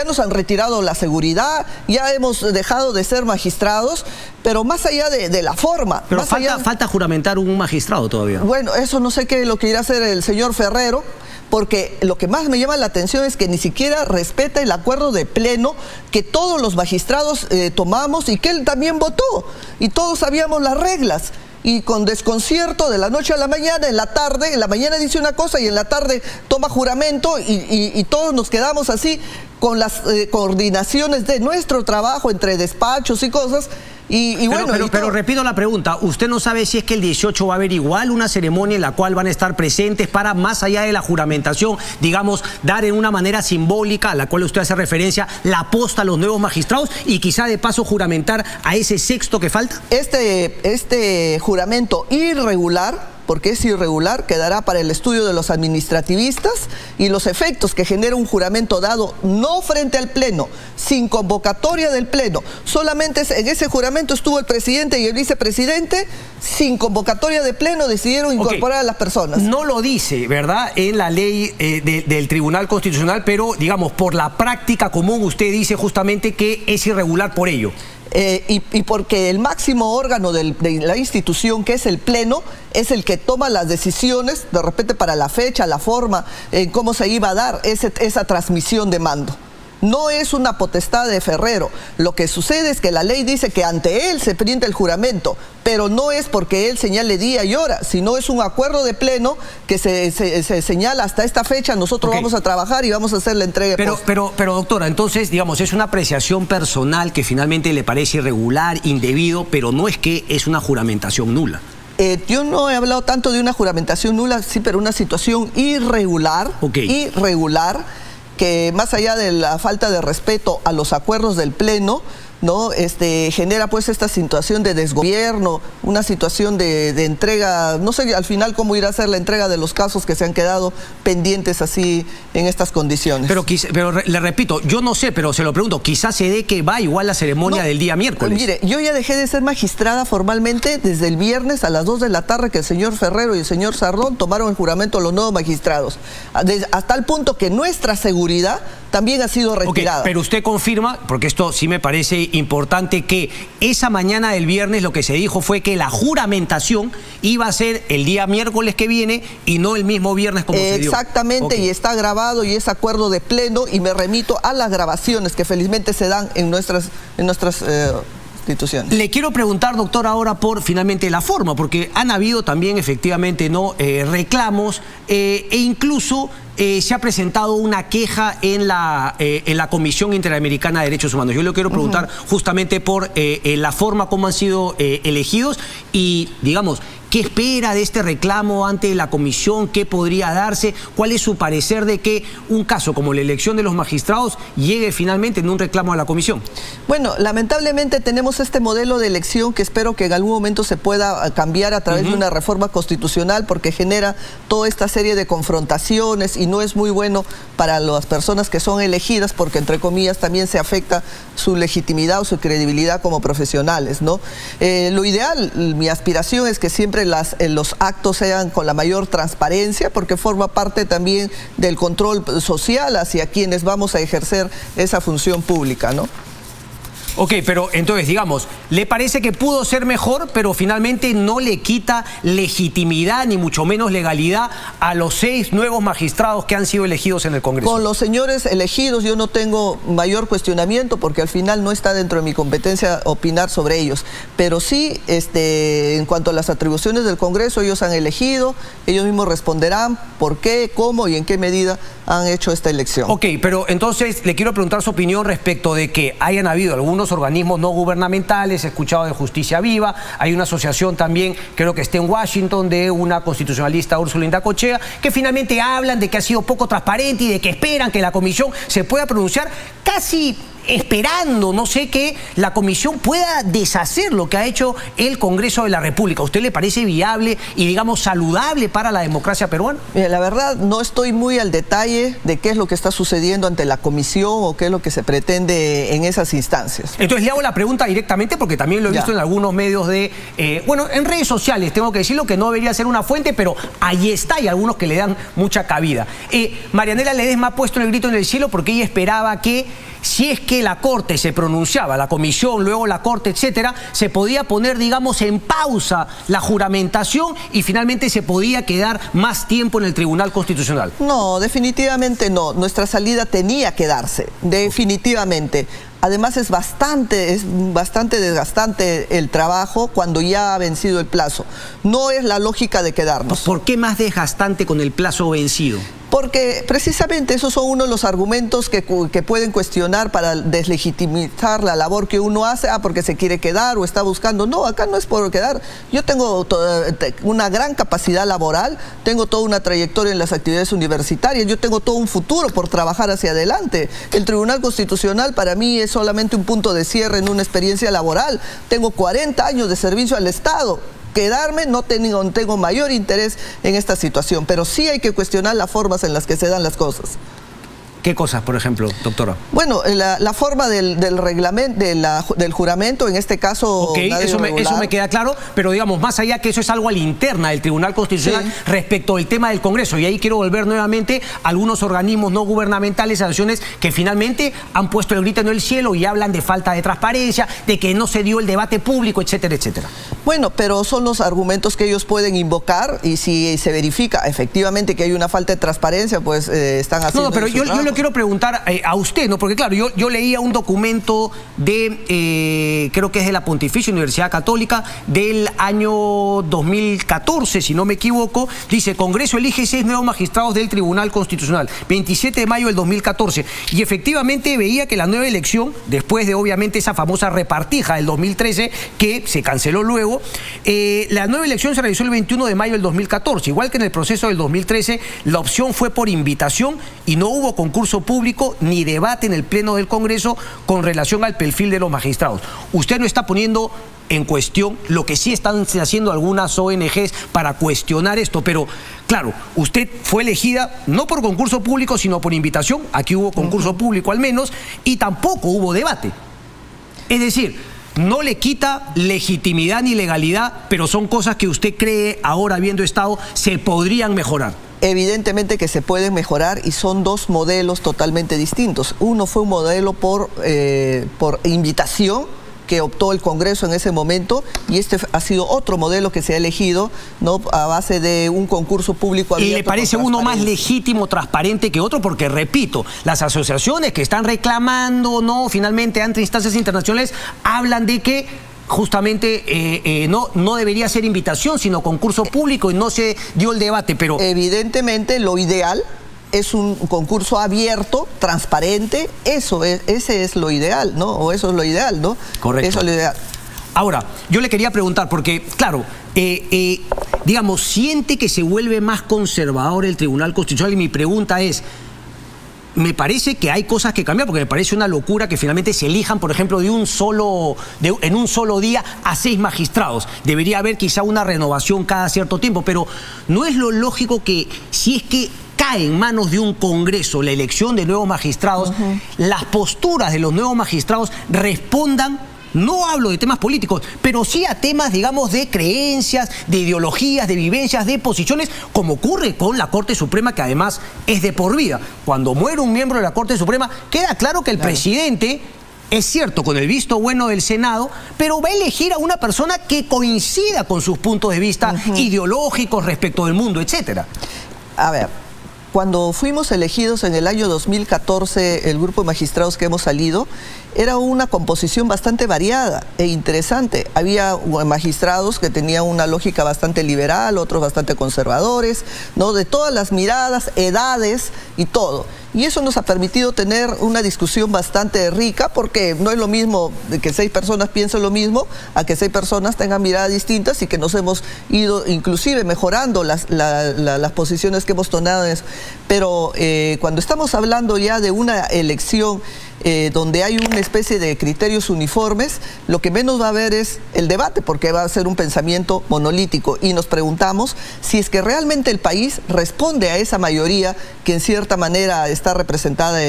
S5: nos han retirado la seguridad, ya hemos dejado de ser magistrados, pero más allá de la forma.
S2: Pero falta juramentar un magistrado todavía.
S5: Bueno, eso no sé qué lo que irá a hacer el señor Ferrero, porque lo que más me llama la atención es que ni siquiera respeta el acuerdo de pleno que todos los magistrados tomamos y que él también votó, y todos sabíamos las reglas. Y con desconcierto de la noche a la mañana, en la mañana dice una cosa y en la tarde toma juramento y todos nos quedamos así con las coordinaciones de nuestro trabajo entre despachos y cosas.
S2: Pero repito la pregunta, ¿usted no sabe si es que el 18 va a haber igual una ceremonia en la cual van a estar presentes para, más allá de la juramentación, digamos, dar en una manera simbólica, a la cual usted hace referencia, la posta a los nuevos magistrados y quizá de paso juramentar a ese sexto que falta?
S5: Este juramento irregular, porque es irregular, quedará para el estudio de los administrativistas y los efectos que genera un juramento dado no frente al Pleno, sin convocatoria del Pleno. Solamente en ese juramento estuvo el presidente y el vicepresidente, sin convocatoria de Pleno decidieron incorporar a las personas. No
S2: lo dice, ¿verdad?, en la ley del Tribunal Constitucional, pero, digamos, por la práctica común usted dice justamente que es irregular por ello.
S5: Y porque el máximo órgano de la institución, que es el Pleno, es el que toma las decisiones, de repente para la fecha, la forma, cómo se iba a dar esa transmisión de mando. No es una potestad de Ferrero. Lo que sucede es que la ley dice que ante él se brinda el juramento, pero no es porque él señale día y hora, sino es un acuerdo de Pleno que se señala hasta esta fecha, nosotros vamos a trabajar y vamos a hacer la entrega.
S2: Pero doctora, entonces, digamos, es una apreciación personal que finalmente le parece irregular, indebido, pero no es que es una juramentación nula.
S5: Yo no he hablado tanto de una juramentación nula, sí, pero una situación irregular, irregular, que más allá de la falta de respeto a los acuerdos del Pleno, ¿no? Genera pues esta situación de desgobierno, una situación de entrega, no sé al final cómo irá a ser la entrega de los casos que se han quedado pendientes así en estas condiciones.
S2: Pero le repito, yo no sé, pero se lo pregunto, quizás se dé que va igual la ceremonia del día miércoles.
S5: Mire, yo ya dejé de ser magistrada formalmente desde el viernes a las 2 de la tarde que el señor Ferrero y el señor Sardón tomaron el juramento a los nuevos magistrados, hasta el punto que nuestra seguridad también ha sido retirada.
S2: Pero usted confirma, porque esto sí me parece importante, que esa mañana del viernes lo que se dijo fue que la juramentación iba a ser el día miércoles que viene y no el mismo viernes como se dio.
S5: Exactamente, y está grabado y es acuerdo de Pleno y me remito a las grabaciones que felizmente se dan en nuestras instituciones.
S2: Le quiero preguntar, doctor, ahora por finalmente la forma, porque han habido también efectivamente reclamos e incluso se ha presentado una queja en la Comisión Interamericana de Derechos Humanos. Yo le quiero preguntar justamente por la forma como han sido elegidos y, digamos, ¿qué espera de este reclamo ante la comisión? ¿Qué podría darse? ¿Cuál es su parecer de que un caso como la elección de los magistrados llegue finalmente en un reclamo a la comisión?
S5: Bueno, lamentablemente tenemos este modelo de elección que espero que en algún momento se pueda cambiar a través de una reforma constitucional, porque genera toda esta serie de confrontaciones y no es muy bueno para las personas que son elegidas, porque entre comillas también se afecta su legitimidad o su credibilidad como profesionales, ¿no? Lo ideal, mi aspiración es que siempre los actos sean con la mayor transparencia, porque forma parte también del control social hacia quienes vamos a ejercer esa función pública, ¿no?
S2: Ok, pero entonces, digamos, ¿le parece que pudo ser mejor, pero finalmente no le quita legitimidad ni mucho menos legalidad a los 6 nuevos magistrados que han sido elegidos en el Congreso?
S5: Con los señores elegidos yo no tengo mayor cuestionamiento, porque al final no está dentro de mi competencia opinar sobre ellos, pero sí, en cuanto a las atribuciones del Congreso, ellos han elegido, ellos mismos responderán por qué, cómo y en qué medida han hecho esta elección.
S2: Ok, pero entonces le quiero preguntar su opinión respecto de que hayan habido algunos organismos no gubernamentales, he escuchado de Justicia Viva, hay una asociación también, creo que está en Washington, de una constitucionalista, Úrsula Indacochea, que finalmente hablan de que ha sido poco transparente y de que esperan que la comisión se pueda pronunciar, casi esperando, no sé, que la comisión pueda deshacer lo que ha hecho el Congreso de la República. ¿A usted le parece viable y, digamos, saludable para la democracia peruana?
S5: Mira, la verdad no estoy muy al detalle de qué es lo que está sucediendo ante la comisión o qué es lo que se pretende en esas instancias.
S2: Entonces le hago la pregunta directamente, porque también lo he visto en algunos medios bueno, en redes sociales, tengo que decirlo, que no debería ser una fuente, pero ahí está, y algunos que le dan mucha cabida. Marianela Ledesma ha puesto el grito en el cielo porque ella esperaba que, si es que la Corte se pronunciaba, la comisión, luego la Corte, etcétera, se podía poner, digamos, en pausa la juramentación y finalmente se podía quedar más tiempo en el Tribunal Constitucional.
S5: No, definitivamente no. Nuestra salida tenía que darse, definitivamente. Además es bastante desgastante el trabajo cuando ya ha vencido el plazo. No es la lógica de quedarnos.
S2: ¿Por qué más desgastante con el plazo vencido?
S5: Porque precisamente esos son uno de los argumentos que pueden cuestionar para deslegitimizar la labor que uno hace, porque se quiere quedar o está buscando. No, acá no es por quedar. Yo tengo una gran capacidad laboral, tengo toda una trayectoria en las actividades universitarias, yo tengo todo un futuro por trabajar hacia adelante. El Tribunal Constitucional para mí es solamente un punto de cierre en una experiencia laboral. Tengo 40 años de servicio al Estado. Quedarme no tengo mayor interés en esta situación, pero sí hay que cuestionar las formas en las que se dan las cosas.
S2: ¿Qué cosas, por ejemplo, doctora?
S5: Bueno, la forma del reglamento, del juramento, en este caso...
S2: Ok, eso me queda claro, pero digamos, más allá que eso es algo a la interna del Tribunal Constitucional, sí, respecto del tema del Congreso, y ahí quiero volver nuevamente a algunos organismos no gubernamentales, asociaciones que finalmente han puesto el grito en el cielo y hablan de falta de transparencia, de que no se dio el debate público, etcétera, etcétera.
S5: Bueno, pero son los argumentos que ellos pueden invocar, y si se verifica efectivamente que hay una falta de transparencia, pues están haciendo...
S2: No, pero yo le quiero preguntar a usted, ¿no? Porque claro, yo leía un documento de, creo que es de la Pontificia Universidad Católica, del año 2014, si no me equivoco. Dice: Congreso elige 6 nuevos magistrados del Tribunal Constitucional, 27 de mayo del 2014. Y efectivamente veía que la nueva elección, después de obviamente esa famosa repartija del 2013, que se canceló luego, la nueva elección se realizó el 21 de mayo del 2014. Igual que en el proceso del 2013, la opción fue por invitación y no hubo concurso público ni debate en el Pleno del Congreso con relación al perfil de los magistrados. Usted no está poniendo en cuestión lo que sí están haciendo algunas ONGs para cuestionar esto, pero claro, usted fue elegida no por concurso público, sino por invitación. Aquí hubo concurso público al menos, y tampoco hubo debate. Es decir, no le quita legitimidad ni legalidad, pero son cosas que usted cree, ahora habiendo estado, se podrían mejorar.
S5: Evidentemente que se pueden mejorar, y son dos modelos totalmente distintos. Uno fue un modelo por invitación que optó el Congreso en ese momento, y este ha sido otro modelo que se ha elegido, ¿no?, a base de un concurso público abierto.
S2: ¿Y le parece uno más legítimo, transparente que otro? Porque, repito, las asociaciones que están reclamando, ¿no?, finalmente ante instancias internacionales, hablan de que justamente no debería ser invitación, sino concurso público, y no se dio el debate, pero...
S5: Evidentemente lo ideal es un concurso abierto, transparente, ese es lo ideal, ¿no? O eso es lo ideal, ¿no?
S2: Correcto.
S5: Eso es lo ideal.
S2: Ahora, yo le quería preguntar, porque, claro, digamos, siente que se vuelve más conservador el Tribunal Constitucional, y mi pregunta es... Me parece que hay cosas que cambiar, porque me parece una locura que finalmente se elijan, por ejemplo, en un solo día a 6 magistrados. Debería haber quizá una renovación cada cierto tiempo, pero ¿no es lo lógico que si es que cae en manos de un Congreso la elección de nuevos magistrados, las posturas de los nuevos magistrados respondan? No hablo de temas políticos, pero sí a temas, digamos, de creencias, de ideologías, de vivencias, de posiciones, como ocurre con la Corte Suprema, que además es de por vida. Cuando muere un miembro de la Corte Suprema, queda claro que el presidente, es cierto, con el visto bueno del Senado, pero va a elegir a una persona que coincida con sus puntos de vista ideológicos respecto del mundo, etcétera.
S5: A ver, cuando fuimos elegidos en el año 2014, el grupo de magistrados que hemos salido, era una composición bastante variada e interesante. Había magistrados que tenían una lógica bastante liberal, otros bastante conservadores, ¿no?, de todas las miradas, edades y todo. Y eso nos ha permitido tener una discusión bastante rica, porque no es lo mismo de que 6 personas piensen lo mismo a que 6 personas tengan miradas distintas, y que nos hemos ido inclusive mejorando las posiciones que hemos tomado. Pero cuando estamos hablando ya de una elección donde hay una especie de criterios uniformes, lo que menos va a haber es el debate, porque va a ser un pensamiento monolítico, y nos preguntamos si es que realmente el país responde a esa mayoría que en cierta manera está representada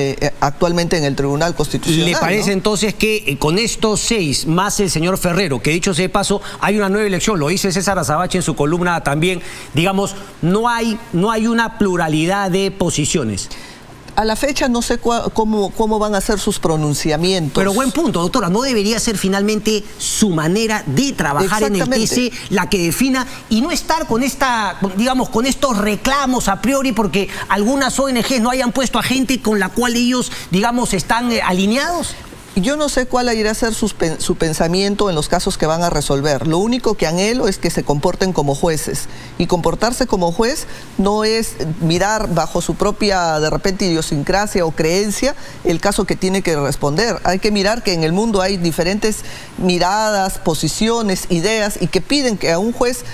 S5: actualmente en el Tribunal Constitucional.
S2: ¿Le parece, ¿no?, entonces que con estos 6 más el señor Ferrero, que dicho sea de paso, hay una nueva elección, lo dice César Azabache en su columna también, digamos, no hay una pluralidad de posiciones?
S5: A la fecha no sé cómo van a ser sus pronunciamientos.
S2: Pero buen punto, doctora. ¿No debería ser finalmente su manera de trabajar en el TC la que defina, y no estar con con estos reclamos a priori porque algunas ONGs no hayan puesto a gente con la cual ellos, digamos, están alineados?
S5: Yo no sé cuál irá a ser su pensamiento en los casos que van a resolver. Lo único que anhelo es que se comporten como jueces. Y comportarse como juez no es mirar bajo su propia, de repente, idiosincrasia o creencia el caso que tiene que responder. Hay que mirar que en el mundo hay diferentes miradas, posiciones, ideas, y que piden que a un juez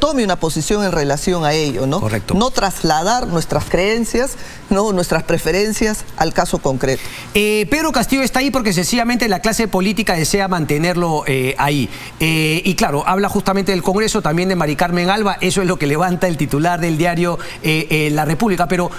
S5: tome una posición en relación a ello, ¿no?
S2: Correcto.
S5: No trasladar nuestras creencias, no nuestras preferencias al caso concreto.
S2: Pedro Castillo está ahí porque sencillamente la clase política desea mantenerlo ahí. Y claro, habla justamente del Congreso, también de Mari Carmen Alba, eso es lo que levanta el titular del diario La República. Pero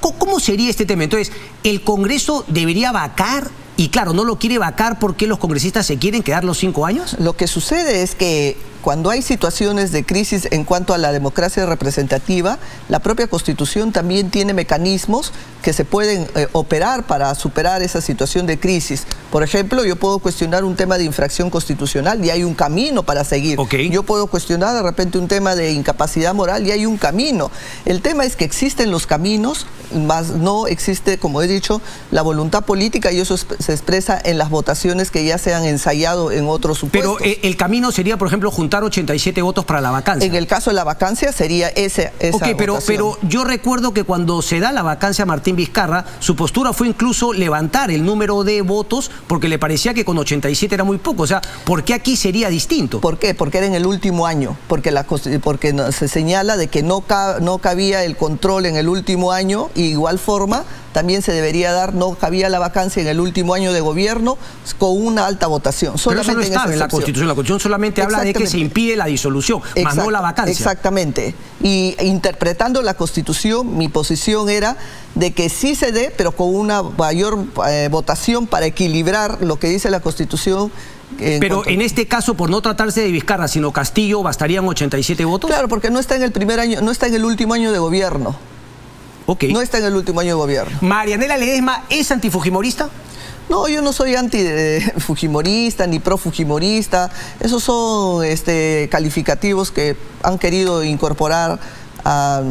S2: ¿cómo sería este tema? Entonces, ¿el Congreso debería vacar? Y claro, no lo quiere vacar porque los congresistas se quieren quedar los 5 años.
S5: Lo que sucede es que cuando hay situaciones de crisis en cuanto a la democracia representativa, la propia Constitución también tiene mecanismos que se pueden operar para superar esa situación de crisis. Por ejemplo, yo puedo cuestionar un tema de infracción constitucional y hay un camino para seguir.
S2: Okay.
S5: Yo puedo cuestionar de repente un tema de incapacidad moral y hay un camino. El tema es que existen los caminos, más no existe, como he dicho, la voluntad política, y eso se expresa en las votaciones que ya se han ensayado en otros supuestos.
S2: Pero el camino sería, por ejemplo, juntar 87 votos para la vacancia.
S5: En el caso de la vacancia sería esa votación.
S2: Pero yo recuerdo que cuando se da la vacancia a Martín Vizcarra, su postura fue incluso levantar el número de votos porque le parecía que con 87 era muy poco. O sea, ¿por qué aquí sería distinto?
S5: ¿Por qué? Porque era en el último año, porque se señala de que no cabía el control en el último año, y igual forma también se debería dar, no cabía la vacancia en el último año de gobierno con una alta votación.
S2: Pero eso no estaba en la Constitución. La Constitución solamente habla de que se impide la disolución, más no la vacancia.
S5: Exactamente. Y interpretando la Constitución, mi posición era de que sí se dé, pero con una mayor votación para equilibrar lo que dice la Constitución.
S2: Pero en este caso, por no tratarse de Vizcarra, sino Castillo, ¿bastarían 87 votos?
S5: Claro, porque no está en el primer año, no está en el último año de gobierno.
S2: Okay.
S5: No está en el último año de gobierno.
S2: ¿Marianela Ledesma es antifujimorista?
S5: No, yo no soy anti-fujimorista ni pro-fujimorista. Esos son calificativos que han querido incorporar a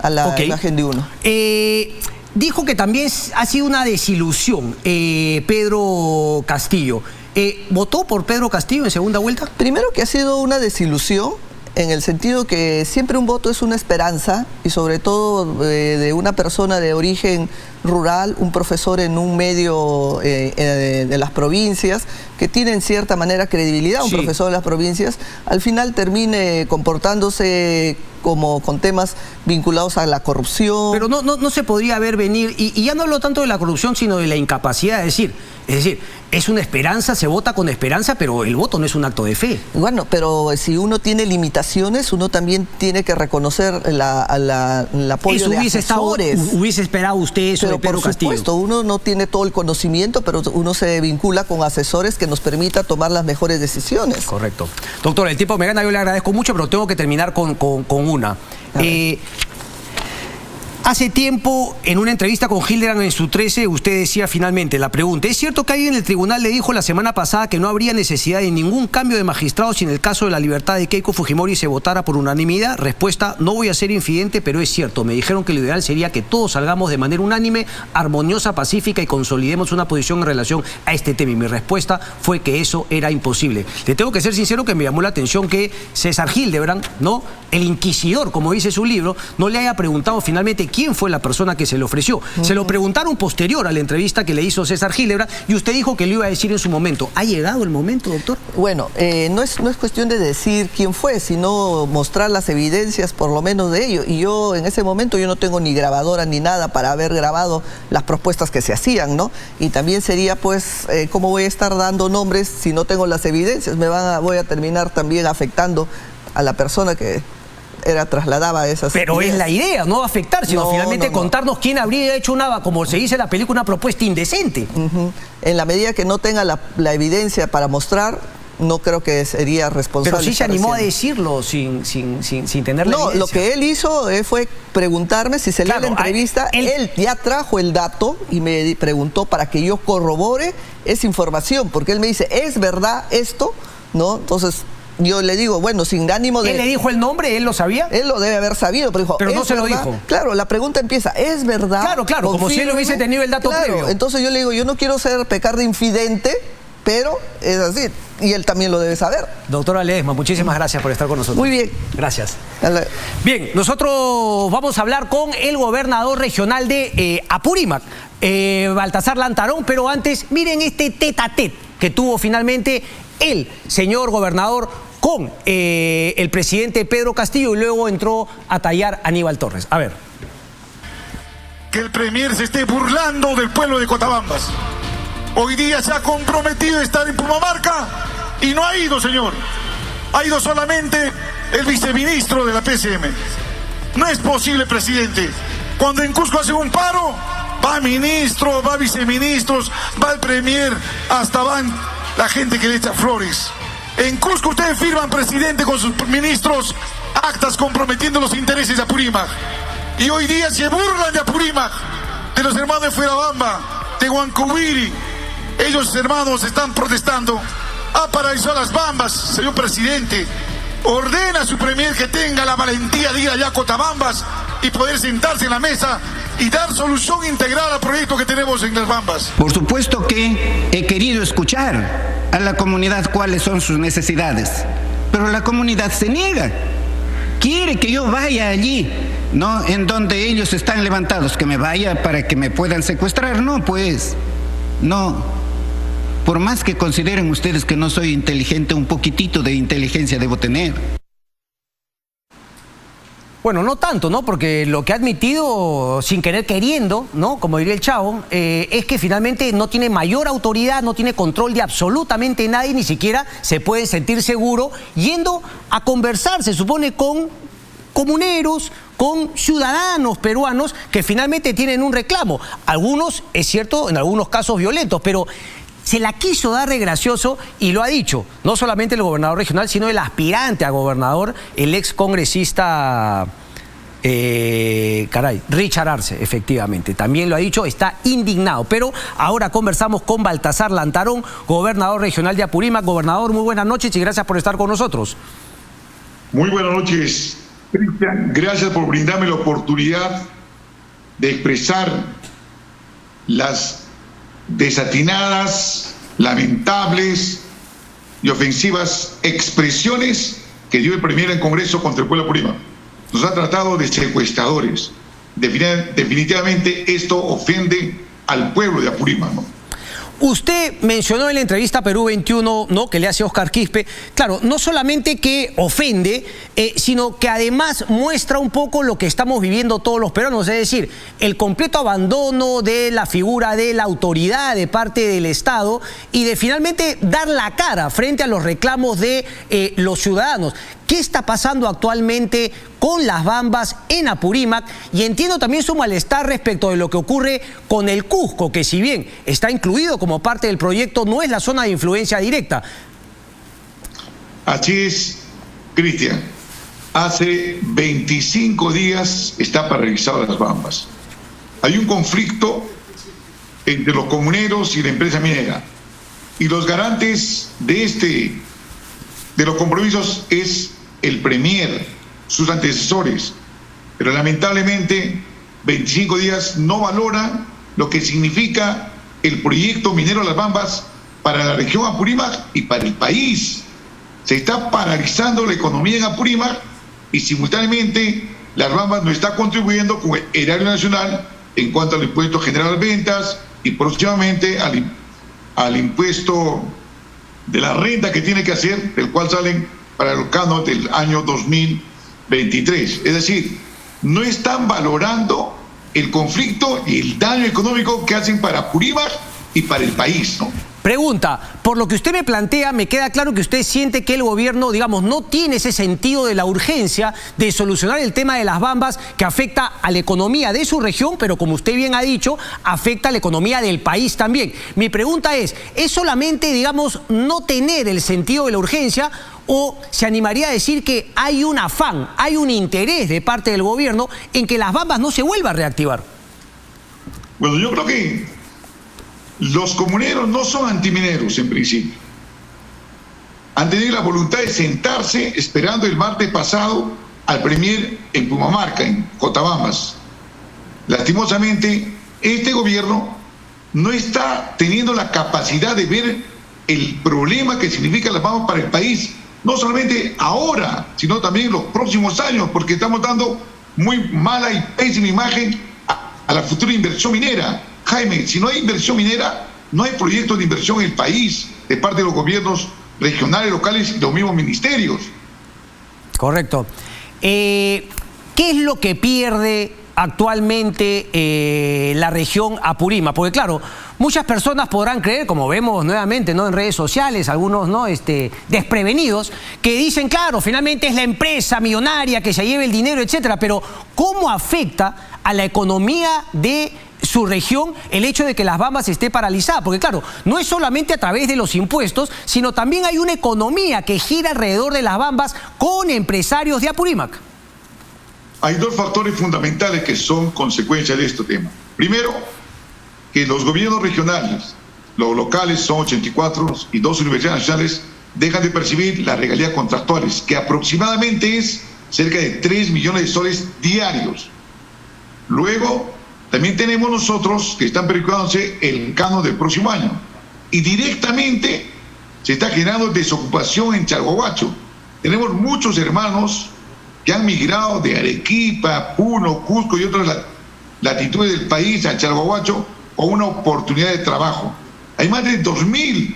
S5: la imagen de uno.
S2: Dijo que también ha sido una desilusión Pedro Castillo. ¿Votó por Pedro Castillo en segunda vuelta?
S5: Primero que ha sido una desilusión, en el sentido que siempre un voto es una esperanza, y sobre todo de una persona de origen rural, un profesor en un medio de las provincias, que tiene en cierta manera credibilidad, un profesor de las provincias, al final termine comportándose como con temas vinculados a la corrupción.
S2: Pero no se podría ver venir, y ya no hablo tanto de la corrupción, sino de la incapacidad, es decir, es una esperanza, se vota con esperanza, pero el voto no es un acto de fe.
S5: Bueno, pero si uno tiene limitaciones, uno también tiene que reconocer el apoyo de asesores.
S2: ¿Hubiese esperado usted eso de Pedro Castillo?
S5: Por supuesto, uno no tiene todo el conocimiento, pero uno se vincula con asesores que nos permita tomar las mejores decisiones.
S2: Correcto. Doctor, el tiempo me gana, yo le agradezco mucho, pero tengo que terminar con una. Hace tiempo, en una entrevista con Hildebrand en su 13, usted decía finalmente, la pregunta, ¿es cierto que alguien en el tribunal le dijo la semana pasada que no habría necesidad de ningún cambio de magistrado si en el caso de la libertad de Keiko Fujimori se votara por unanimidad? Respuesta, no voy a ser infidente, pero es cierto. Me dijeron que lo ideal sería que todos salgamos de manera unánime, armoniosa, pacífica y consolidemos una posición en relación a este tema. Y mi respuesta fue que eso era imposible. Le tengo que ser sincero que me llamó la atención que César Hildebrand, ¿no?, el inquisidor, como dice su libro, no le haya preguntado finalmente quién fue la persona que se le ofreció. Se lo preguntaron posterior a la entrevista que le hizo César Hildebrand y usted dijo que lo iba a decir en su momento. ¿Ha llegado el momento, doctor?
S5: Bueno, no es cuestión de decir quién fue, sino mostrar las evidencias por lo menos de ello. Y yo en ese momento yo no tengo ni grabadora ni nada para haber grabado las propuestas que se hacían, ¿no? Y también sería pues, ¿cómo voy a estar dando nombres si no tengo las evidencias? Voy a terminar también afectando a la persona que trasladaba esas
S2: Pero
S5: ideas.
S2: es la idea, no afectar, sino finalmente contarnos quién habría hecho como se dice en la película, una propuesta indecente.
S5: En la medida que no tenga la evidencia para mostrar, no creo que sería responsable.
S2: Pero sí se animó a decirlo sin tener la evidencia.
S5: No, lo que él hizo fue preguntarme si se lee la entrevista. Él ya trajo el dato y me preguntó para que yo corrobore esa información, porque él me dice, ¿es verdad esto? ¿No? Entonces, yo le digo, bueno, sin ánimo de...
S2: ¿Él le dijo el nombre? ¿Él lo sabía?
S5: Él lo debe haber sabido, pero dijo...
S2: Pero no
S5: ¿es
S2: se lo
S5: verdad?
S2: dijo.
S5: Claro, la pregunta empieza, ¿es verdad?
S2: Claro, como si él hubiese tenido el dato previo.
S5: Entonces yo le digo, yo no quiero pecar de infidente, pero es así. Y él también lo debe saber.
S2: Doctora Ledesma, muchísimas gracias por estar con nosotros.
S5: Muy bien.
S2: Gracias. Bien, nosotros vamos a hablar con el gobernador regional de Apurímac, Baltasar Lantarón, pero antes, miren este tete-a-tete que tuvo finalmente el señor gobernador con el presidente Pedro Castillo y luego entró a tallar Aníbal Torres. A ver.
S6: Que el premier se esté burlando del pueblo de Cotabambas. Hoy día se ha comprometido a estar en Pumamarca y no ha ido, señor. Ha ido solamente el viceministro de la PCM. No es posible, presidente. Cuando en Cusco hacen un paro, va ministro, va viceministros, va el premier, hasta van la gente que le echa flores. En Cusco ustedes firman, presidente, con sus ministros actas comprometiendo los intereses de Apurímac. Y hoy día se burlan de Apurímac, de los hermanos de Fuerabamba, de Huancubiri. Ellos, hermanos, están protestando. Ha paralizado las Bambas, señor presidente. Ordena a su premier que tenga la valentía de ir allá a Cotabambas y poder sentarse en la mesa y dar solución integral al proyecto que tenemos en las Bambas.
S7: Por supuesto que he querido escuchar a la comunidad cuáles son sus necesidades, pero la comunidad se niega. Quiere que yo vaya allí, ¿no? En donde ellos están levantados, que me vaya para que me puedan secuestrar. No, pues, no. Por más que consideren ustedes que no soy inteligente, un poquitito de inteligencia debo tener.
S2: Bueno, no tanto, ¿no? Porque lo que ha admitido, sin querer queriendo, ¿no? Como diría el Chavo, es que finalmente no tiene mayor autoridad, no tiene control de absolutamente nadie, ni siquiera se puede sentir seguro yendo a conversar, se supone, con comuneros, con ciudadanos peruanos que finalmente tienen un reclamo. Algunos, es cierto, en algunos casos violentos, pero se la quiso dar de gracioso y lo ha dicho, no solamente el gobernador regional, sino el aspirante a gobernador, el ex congresista, Richard Arce, efectivamente. También lo ha dicho, está indignado. Pero ahora conversamos con Baltasar Lantarón, gobernador regional de Apurímac. Gobernador, muy buenas noches y gracias por estar con nosotros.
S6: Muy buenas noches, Cristian. Gracias por brindarme la oportunidad de expresar las desatinadas, lamentables y ofensivas expresiones que dio el premier en Congreso contra el pueblo de Apurímac. Nos ha tratado de secuestradores. Definitivamente esto ofende al pueblo de Apurímac, ¿no?
S2: Usted mencionó en la entrevista a Perú 21, ¿no?, que le hace Oscar Quispe, claro, no solamente que ofende, sino que además muestra un poco lo que estamos viviendo todos los peruanos, es decir, el completo abandono de la figura de la autoridad de parte del Estado y de finalmente dar la cara frente a los reclamos de los ciudadanos. ¿Qué está pasando actualmente con las Bambas en Apurímac? Y entiendo también su malestar respecto de lo que ocurre con el Cusco, que si bien está incluido como parte del proyecto, no es la zona de influencia directa.
S6: Así es, Cristian. Hace 25 días está paralizado las Bambas. Hay un conflicto entre los comuneros y la empresa minera. Y los garantes de los compromisos es el premier, sus antecesores, pero lamentablemente 25 días no valora lo que significa el proyecto minero Las Bambas para la región Apurímac y para el país. Se está paralizando la economía en Apurímac y simultáneamente Las Bambas no está contribuyendo con el erario nacional en cuanto al impuesto general de ventas y próximamente al impuesto de la renta que tiene que hacer, del cual salen para los cánones del año 2023. Es decir, no están valorando el conflicto y el daño económico que hacen para Apurímac y para el país, ¿no?
S2: Pregunta, por lo que usted me plantea, me queda claro que usted siente que el gobierno, digamos, no tiene ese sentido de la urgencia de solucionar el tema de las Bambas que afecta a la economía de su región, pero como usted bien ha dicho, afecta a la economía del país también. Mi pregunta ¿es solamente, digamos, no tener el sentido de la urgencia o se animaría a decir que hay un afán, hay un interés de parte del gobierno en que las Bambas no se vuelva a reactivar?
S6: Bueno, yo creo que los comuneros no son antimineros en principio. han tenido la voluntad de sentarse esperando el martes pasado al premier en Pumamarca, en Cotabambas. Lastimosamente, este gobierno no está teniendo la capacidad de ver el problema que significa las Bambas para el país, no solamente ahora, sino también en los próximos años, porque estamos dando muy mala y pésima imagen a la futura inversión minera. Jaime, si no hay inversión minera, no hay proyectos de inversión en el país de parte de los gobiernos regionales, locales y los mismos ministerios.
S2: Correcto. ¿Qué es lo que pierde actualmente la región Apurímac? Porque claro, muchas personas podrán creer, como vemos nuevamente, ¿no?, en redes sociales, algunos, ¿no?, desprevenidos, que dicen, claro, finalmente es la empresa millonaria que se lleve el dinero, etcétera, pero ¿cómo afecta a la economía de su región el hecho de que Las Bambas esté paralizada? Porque claro, no es solamente a través de los impuestos, sino también hay una economía que gira alrededor de Las Bambas con empresarios de Apurímac.
S6: Hay dos factores fundamentales que son consecuencia de este tema. Primero, que los gobiernos regionales, los locales son 84 y 2 universidades nacionales dejan de percibir las regalías contractuales, que aproximadamente es cerca de 3 millones de soles diarios. Luego, también tenemos nosotros que están perjudicándose el canon del próximo año. Y directamente se está generando desocupación en Chalhuahuacho. Tenemos muchos hermanos que han migrado de Arequipa, Puno, Cusco y otras latitudes del país a Chalhuahuacho con una oportunidad de trabajo. Hay más de 2.000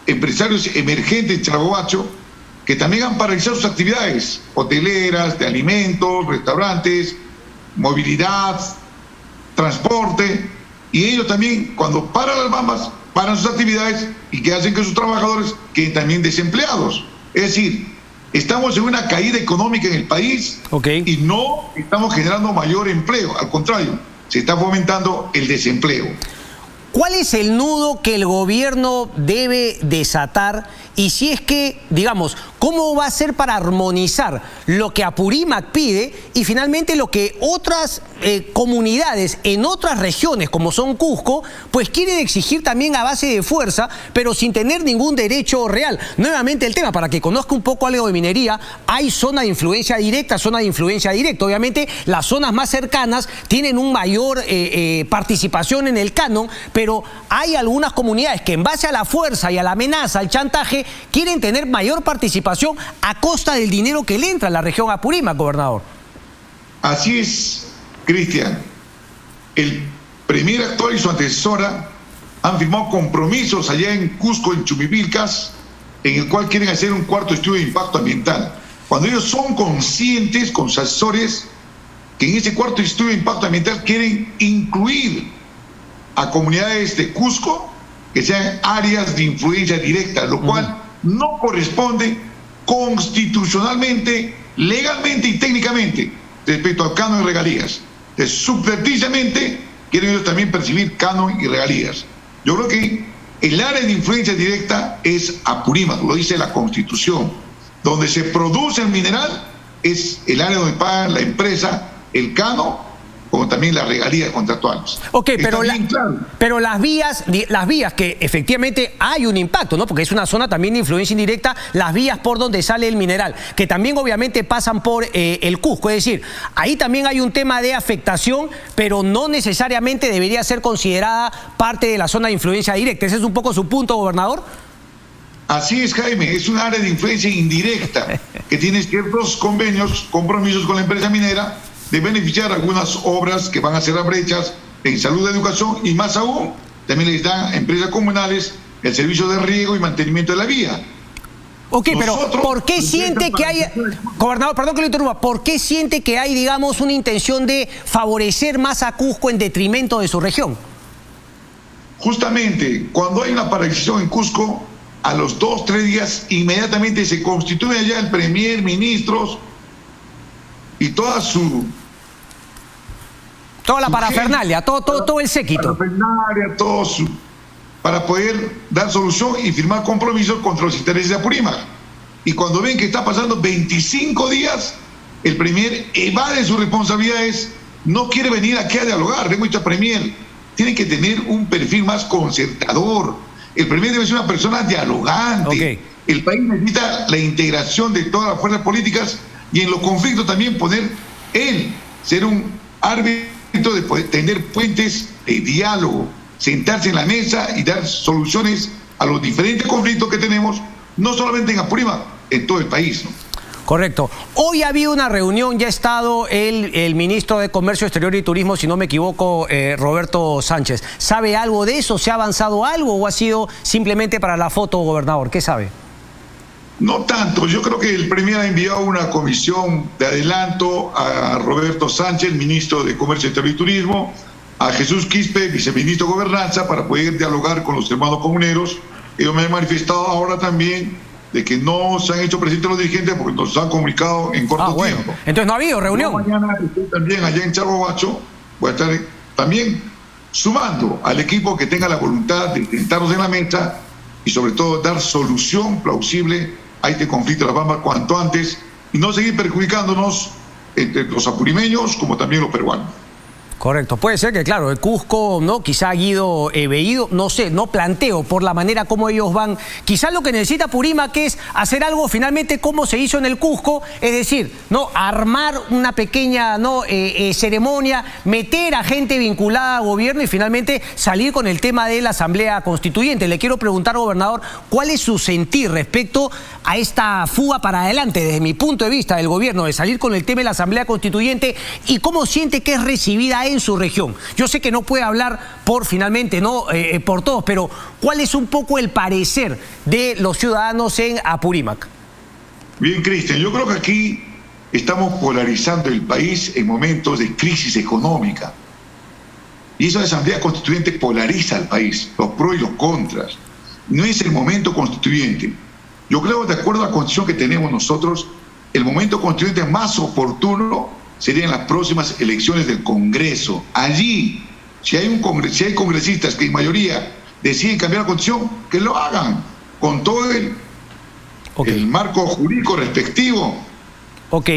S6: empresarios emergentes en Chalhuahuacho que también han paralizado sus actividades hoteleras, de alimentos, restaurantes, movilidad, transporte, y ellos también, cuando paran Las Bambas, paran sus actividades y que hacen que sus trabajadores queden también desempleados. Es decir, estamos en una caída económica en el país y no estamos generando mayor empleo, al contrario, se está fomentando el desempleo.
S2: ¿Cuál es el nudo que el gobierno debe desatar? Y si es que, digamos, ¿cómo va a ser para armonizar lo que Apurímac pide y finalmente lo que otras comunidades en otras regiones, como son Cusco, pues quieren exigir también a base de fuerza, pero sin tener ningún derecho real? Nuevamente el tema, para que conozca un poco algo de minería, hay zona de influencia directa, zona de influencia directa. Obviamente las zonas más cercanas tienen un mayor participación en el canon, pero hay algunas comunidades que en base a la fuerza y a la amenaza, al chantaje, quieren tener mayor participación a costa del dinero que le entra a la región Apurímac, gobernador.
S6: Así es, Cristian. El premier actual y su antecesora han firmado compromisos allá en Cusco, en Chumivilcas, en el cual quieren hacer un cuarto estudio de impacto ambiental. Cuando ellos son conscientes con sus asesores que en ese cuarto estudio de impacto ambiental quieren incluir a comunidades de Cusco que sean áreas de influencia directa, lo cual no corresponde constitucionalmente, legalmente y técnicamente respecto al canon y regalías. Entonces, subvertidamente quieren ellos también percibir canon y regalías. Yo creo que el área de influencia directa es Apurímac, lo dice la Constitución. Donde se produce el mineral es el área donde paga la empresa el canon, como también las regalías contractuales.
S2: Ok, pero las vías que efectivamente hay un impacto, ¿no? Porque es una zona también de influencia indirecta, las vías por donde sale el mineral, que también obviamente pasan por el Cusco. Es decir, ahí también hay un tema de afectación, pero no necesariamente debería ser considerada parte de la zona de influencia directa. ¿Ese es un poco su punto, gobernador?
S6: Así es, Jaime, es un área de influencia indirecta que tiene ciertos convenios, compromisos con la empresa minera de beneficiar algunas obras que van a cerrar brechas en salud, educación y más aún, también les dan a empresas comunales el servicio de riego y mantenimiento de la vía.
S2: Ok, pero ¿por qué siente que hay, gobernador, perdón que lo interrumpa, por qué siente que hay, digamos, una intención de favorecer más a Cusco en detrimento de su región?
S6: Justamente, cuando hay una paralización en Cusco, a los 2-3 días inmediatamente se constituye allá el premier, ministros y toda la parafernalia, todo el séquito. Para poder dar solución y firmar compromisos contra los intereses de Apurímac. Y cuando ven que está pasando 25 días, el premier evade sus responsabilidades, no quiere venir aquí a dialogar. Le hemos dicho al premier, tiene que tener un perfil más concertador. El premier debe ser una persona dialogante, El país necesita la integración de todas las fuerzas políticas y en los conflictos también poder ser un árbitro de poder tener puentes de diálogo, sentarse en la mesa y dar soluciones a los diferentes conflictos que tenemos, no solamente en Apurímac, en todo el país, ¿no?
S2: Correcto. Hoy ha habido una reunión, ya ha estado el ministro de Comercio Exterior y Turismo, si no me equivoco, Roberto Sánchez. ¿Sabe algo de eso? ¿Se ha avanzado algo o ha sido simplemente para la foto, gobernador? ¿Qué sabe?
S6: No tanto. Yo creo que el Premier ha enviado una comisión de adelanto a Roberto Sánchez, ministro de Comercio Exterior y Turismo, a Jesús Quispe, viceministro de Gobernanza, para poder dialogar con los hermanos comuneros. Ellos me han manifestado ahora también de que no se han hecho presentes los dirigentes porque nos han comunicado en corto tiempo.
S2: Entonces no ha habido reunión.
S6: Yo mañana estoy también allá en Chagobacho, voy a estar también sumando al equipo que tenga la voluntad de sentarnos en la mesa y sobre todo dar solución plausible a este conflicto de las Bambas cuanto antes y no seguir perjudicándonos entre los apurimeños como también los peruanos.
S2: Correcto. Puede ser que, claro, el Cusco, ¿no? Quizá Guido Bellido, no sé, no planteo por la manera como ellos van. Quizá lo que necesita Apurímac es hacer algo finalmente como se hizo en el Cusco, es decir, ¿no? Armar una pequeña ceremonia, meter a gente vinculada al gobierno y finalmente salir con el tema de la Asamblea Constituyente. Le quiero preguntar, gobernador, ¿cuál es su sentir respecto a esta fuga para adelante, desde mi punto de vista, del gobierno, de salir con el tema de la Asamblea Constituyente y cómo siente que es recibida en su región? Yo sé que no puede hablar por finalmente, no por todos, pero ¿cuál es un poco el parecer de los ciudadanos en Apurímac?
S6: Bien, Cristian, yo creo que aquí estamos polarizando el país en momentos de crisis económica. Y esa Asamblea Constituyente polariza al país, los pros y los contras. No es el momento constituyente. Yo creo, de acuerdo a la constitución que tenemos nosotros, el momento constituyente más oportuno serían las próximas elecciones del Congreso. Allí, si hay congresistas que en mayoría deciden cambiar la constitución, que lo hagan con todo el marco jurídico respectivo.
S2: Ok,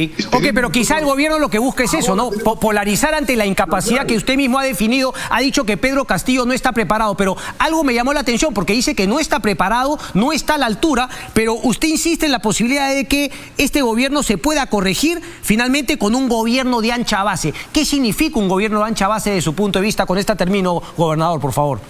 S2: pero quizá el gobierno lo que busca es eso, ¿no? Polarizar ante la incapacidad que usted mismo ha definido. Ha dicho que Pedro Castillo no está preparado, pero algo me llamó la atención porque dice que no está preparado, no está a la altura, pero usted insiste en la posibilidad de que este gobierno se pueda corregir finalmente con un gobierno de ancha base. ¿Qué significa un gobierno de ancha base desde su punto de vista? Con esta termino, gobernador, por favor.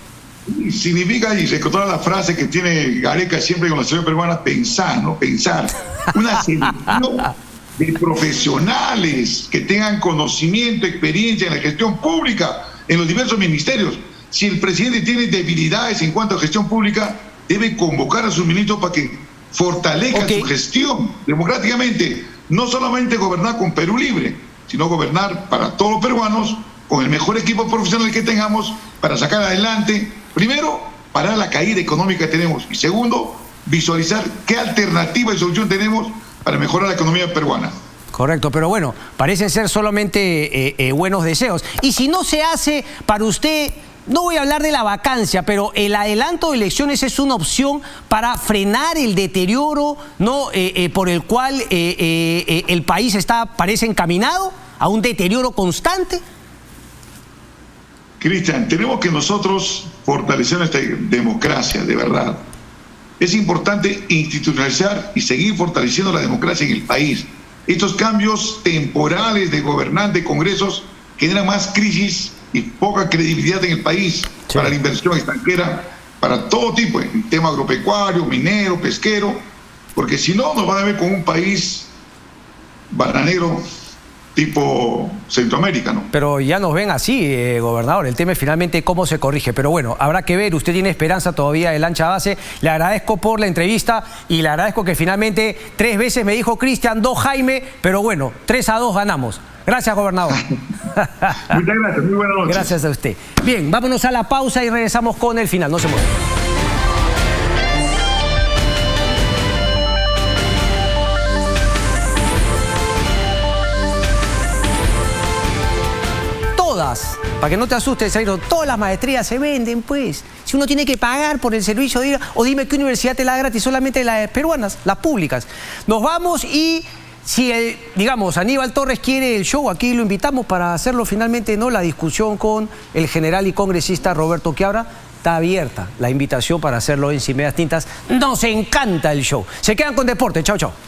S6: Significa, y recordar la frase que tiene Gareca siempre con la señora peruana, pensar, ¿no? Pensar. Una selección de profesionales que tengan conocimiento, experiencia en la gestión pública, en los diversos ministerios. Si el presidente tiene debilidades en cuanto a gestión pública, debe convocar a sus ministros para que fortalezcan su gestión democráticamente. No solamente gobernar con Perú Libre, sino gobernar para todos los peruanos con el mejor equipo profesional que tengamos para sacar adelante, primero, parar la caída económica que tenemos y segundo, visualizar qué alternativa y solución tenemos para mejorar la economía peruana.
S2: Correcto, pero bueno, parecen ser solamente buenos deseos. Y si no se hace para usted, no voy a hablar de la vacancia, pero el adelanto de elecciones es una opción para frenar el deterioro, ¿no? Por el cual el país parece encaminado a un deterioro constante.
S6: Cristian, tenemos que nosotros fortalecer nuestra democracia, de verdad. Es importante institucionalizar y seguir fortaleciendo la democracia en el país. Estos cambios temporales de gobernantes, congresos, generan más crisis y poca credibilidad en el país para la inversión extranjera, para todo tipo, en tema agropecuario, minero, pesquero, porque si no nos van a ver como un país bananero tipo Centroamérica, ¿no?
S2: Pero ya nos ven así, gobernador. El tema es finalmente cómo se corrige. Pero bueno, habrá que ver. Usted tiene esperanza todavía de ancha base. Le agradezco por la entrevista y le agradezco que finalmente 3 veces me dijo Cristian, 2 Jaime, pero bueno, 3-2 ganamos. Gracias, gobernador.
S6: Muchas gracias, muy buenas noches.
S2: Gracias a usted. Bien, vámonos a la pausa y regresamos con el final. No se muevan. Para que no te asustes, Zairo, todas las maestrías se venden, pues. Si uno tiene que pagar por el servicio de ir, o dime qué universidad te la da gratis, solamente las peruanas, las públicas. Nos vamos y si, digamos, Aníbal Torres quiere el show, aquí lo invitamos para hacerlo finalmente, ¿no? La discusión con el general y congresista Roberto Quiabra. está abierta la invitación para hacerlo en Sin Medias Tintas. Nos encanta el show. Se quedan con deporte. Chao, chao.